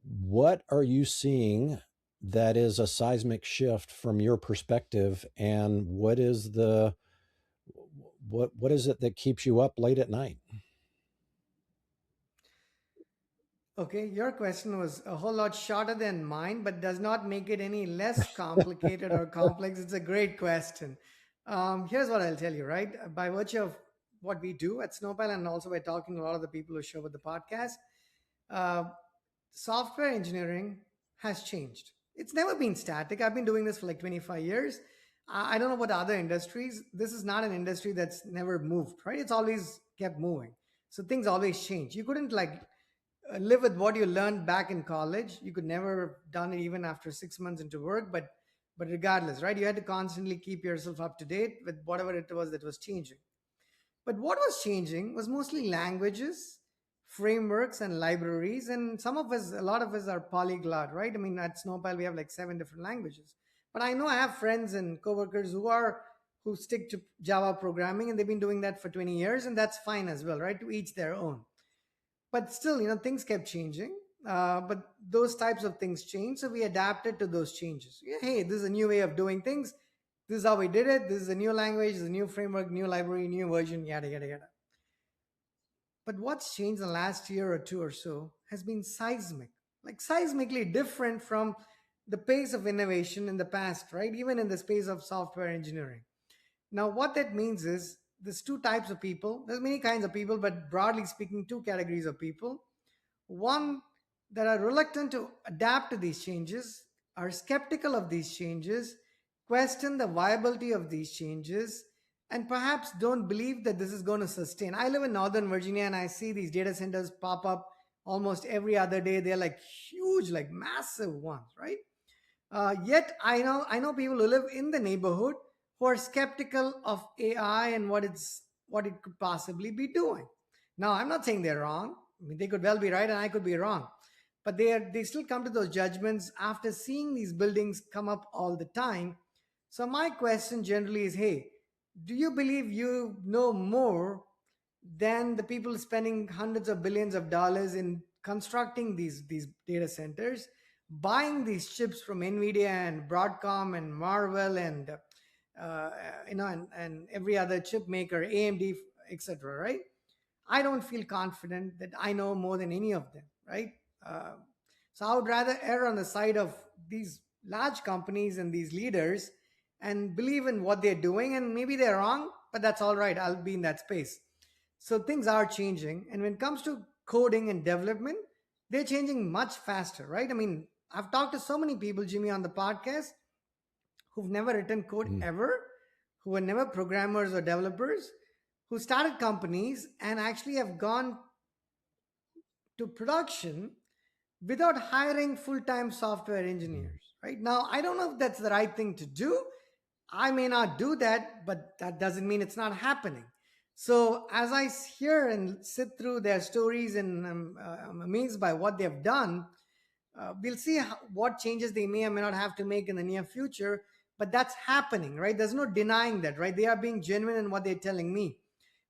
what are you seeing that is a seismic shift from your perspective, and what is it that keeps you up late at night? Okay, your question was a whole lot shorter than mine, but does not make it any less complicated or complex. It's a great question. Here's what I'll tell you, right? By virtue of what we do at Snowpile, and also by talking to a lot of the people who show up at the podcast, uh, software engineering has changed. It's never been static. I've been doing this for like 25 years. I don't know about other industries. This is not an industry that's never moved, right? It's always kept moving. So things always change. You couldn't like live with what you learned back in college. You could never have done it even after 6 months into work, but regardless, right? You had to constantly keep yourself up to date with whatever it was that was changing. But what was changing was mostly languages, frameworks, and libraries. And some of us, a lot of us are polyglot, right? I mean, at Snowpile, we have like 7 different languages. But I know I have friends and coworkers who stick to Java programming, and they've been doing that for 20 years, and that's fine as well, right? To each their own. But still, things kept changing. But those types of things change, so we adapted to those changes. Yeah, hey, this is a new way of doing things. This is how we did it. This is a new language, this is a new framework, new library, new version, yada yada yada. But what's changed in the last year or two or so has been seismic, like seismically different from the pace of innovation in the past, right? Even in the space of software engineering. Now, what that means is there's two types of people. There's many kinds of people, but broadly speaking, two categories of people. One, that are reluctant to adapt to these changes, are skeptical of these changes, question the viability of these changes, and perhaps don't believe that this is going to sustain. I live in Northern Virginia and I see these data centers pop up almost every other day. They're like huge, like massive ones, right? Yet I know people who live in the neighborhood who are skeptical of AI and what it could possibly be doing. Now, I'm not saying they're wrong. I mean, they could well be right and I could be wrong. But they still come to those judgments after seeing these buildings come up all the time. So my question generally is, hey, do you believe you know more than the people spending hundreds of billions of dollars in constructing these data centers, buying these chips from Nvidia and Broadcom and Marvell and and every other chip maker, AMD, etc. Right? I don't feel confident that I know more than any of them. Right? Uh, so I would rather err on the side of these large companies and these leaders and believe in what they're doing. And maybe they're wrong, but that's all right. I'll be in that space. So things are changing. And when it comes to coding and development, they're changing much faster, right? I mean, I've talked to so many people, Jimmy, on the podcast who've never written code ever, who were never programmers or developers, who started companies and actually have gone to production without hiring full-time software Mm. engineers. Right now, I don't know if that's the right thing to do. I may not do that, but that doesn't mean it's not happening. So as I hear and sit through their stories, and I'm amazed by what they've done, we'll see what changes they may or may not have to make in the near future. But that's happening, right? There's no denying that, right? They are being genuine in what they're telling me.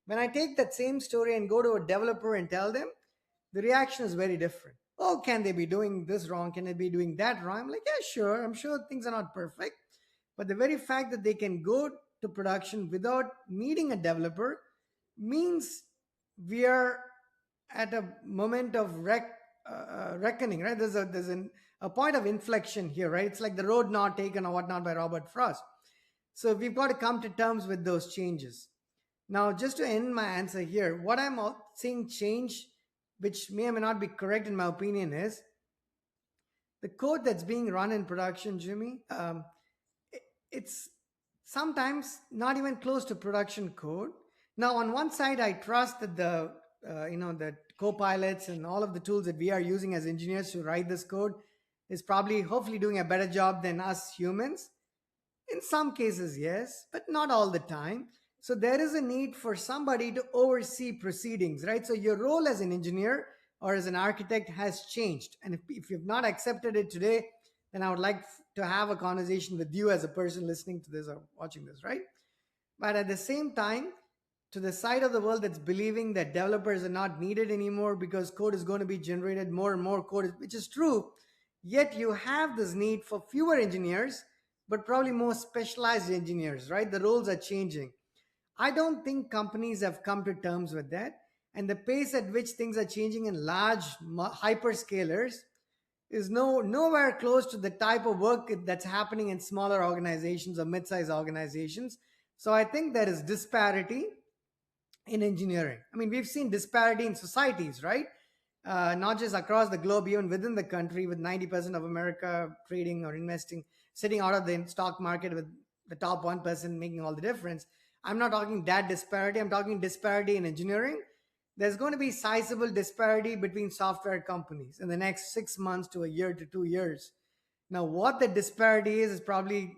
When I take that same story and go to a developer and tell them, the reaction is very different. Oh, can they be doing this wrong? Can they be doing that wrong? I'm like, yeah, sure. I'm sure things are not perfect. But the very fact that they can go to production without needing a developer means we are at a moment of reckoning, right? A point of inflection here, right? It's like the road not taken or whatnot by Robert Frost. So we've got to come to terms with those changes. Now, just to end my answer here, what I'm seeing change, which may or may not be correct in my opinion, is the code that's being run in production, Jimmy. It's sometimes not even close to production code. Now, on one side, I trust that the co-pilots and all of the tools that we are using as engineers to write this code is probably hopefully doing a better job than us humans. In some cases, yes, but not all the time. So there is a need for somebody to oversee proceedings, right? So your role as an engineer or as an architect has changed. And if you've not accepted it today, then I would like to have a conversation with you as a person listening to this or watching this, right? But at the same time, to the side of the world that's believing that developers are not needed anymore because code is going to be generated more and more code, which is true, yet you have this need for fewer engineers, but probably more specialized engineers, right? The roles are changing. I don't think companies have come to terms with that. And the pace at which things are changing in large hyperscalers is nowhere close to the type of work that's happening in smaller organizations or mid-sized organizations. So I think there is disparity in engineering. I mean, we've seen disparity in societies, right? Not just across the globe, even within the country, with 90% of America trading or investing, sitting out of the stock market, with the top 1% making all the difference. I'm not talking that disparity. I'm talking disparity in engineering. There's going to be sizable disparity between software companies in the next 6 months to a year to 2 years. Now, what the disparity is probably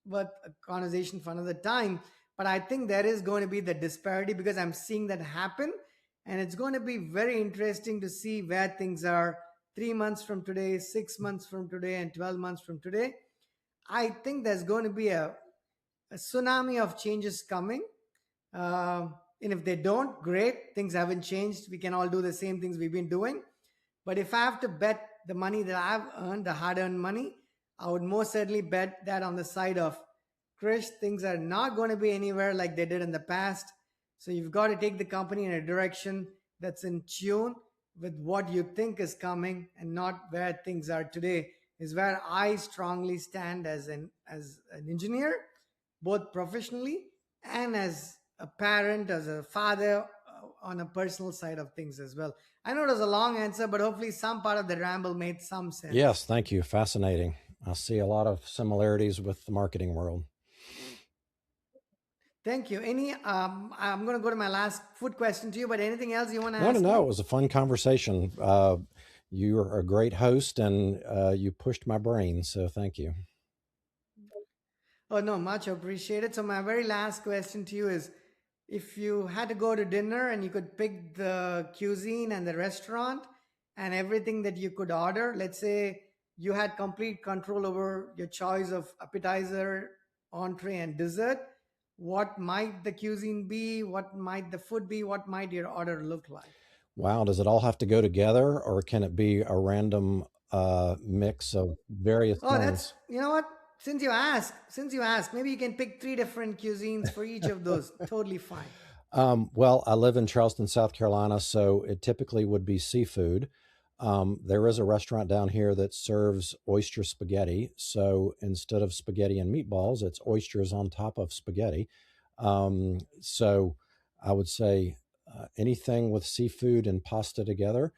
worth a conversation for another time. But I think there is going to be the disparity because I'm seeing that happen. And it's going to be very interesting to see where things are 3 months from today, 6 months from today, and 12 months from today. I think there's going to be a tsunami of changes coming. And if they don't, great, things haven't changed. We can all do the same things we've been doing. But if I have to bet the money that I've earned, the hard earned money, I would most certainly bet that on the side of Krish, things are not going to be anywhere like they did in the past. So you've got to take the company in a direction that's in tune with what you think is coming and not where things are today, is where I strongly stand as an engineer, both professionally and as a parent, as a father, on a personal side of things as well. I know it was a long answer, but hopefully some part of the ramble made some sense. Yes, thank you. Fascinating. I see a lot of similarities with the marketing world. Thank you. I'm going to go to my last food question to you, but anything else you want to No, no, ask no. me? It was a fun conversation. You are a great host, and you pushed my brain. So thank you. Oh, no, much appreciated. So, my very last question to you is, if you had to go to dinner and you could pick the cuisine and the restaurant and everything that you could order, let's say you had complete control over your choice of appetizer, entree, and dessert, what might the cuisine be? What might the food be? What might your order look like? Wow. Does it all have to go together, or can it be a random mix of various Oh, things? you know what? Since you ask, maybe you can pick three different cuisines for each of those. Totally fine. Well, I live in Charleston, South Carolina, so it typically would be seafood. There is a restaurant down here that serves oyster spaghetti. So instead of spaghetti and meatballs, it's oysters on top of spaghetti. So I would say anything with seafood and pasta together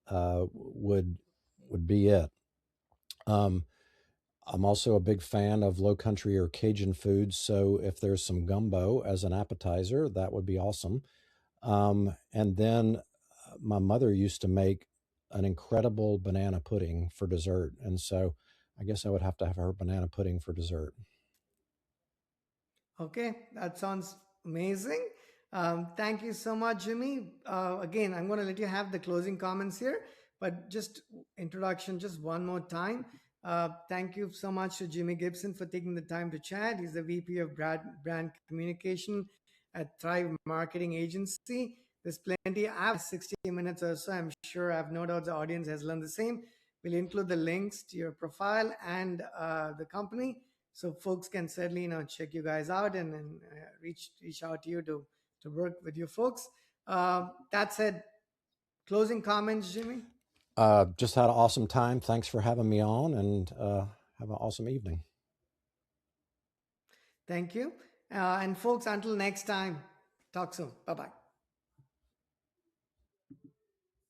would be it. Um, I'm also a big fan of low country or Cajun foods. So if there's some gumbo as an appetizer, that would be awesome. And then my mother used to make an incredible banana pudding for dessert. And so I guess I would have to have her banana pudding for dessert. Okay, that sounds amazing. Thank you so much, Jimmy. Again, I'm going to let you have the closing comments here, but just introduction, just one more time. Thank you so much to Jimmy Gibson for taking the time to chat. He's the VP of Brand Communication at Thrive Marketing Agency. There's plenty. I have 60 minutes or so. I'm sure I have no doubt the audience has learned the same. We'll include the links to your profile and the company, so folks can certainly check you guys out and reach out to you to work with you folks. That said, closing comments, Jimmy. Just had an awesome time. Thanks for having me on, and have an awesome evening. Thank you. And folks, until next time, talk soon. Bye bye.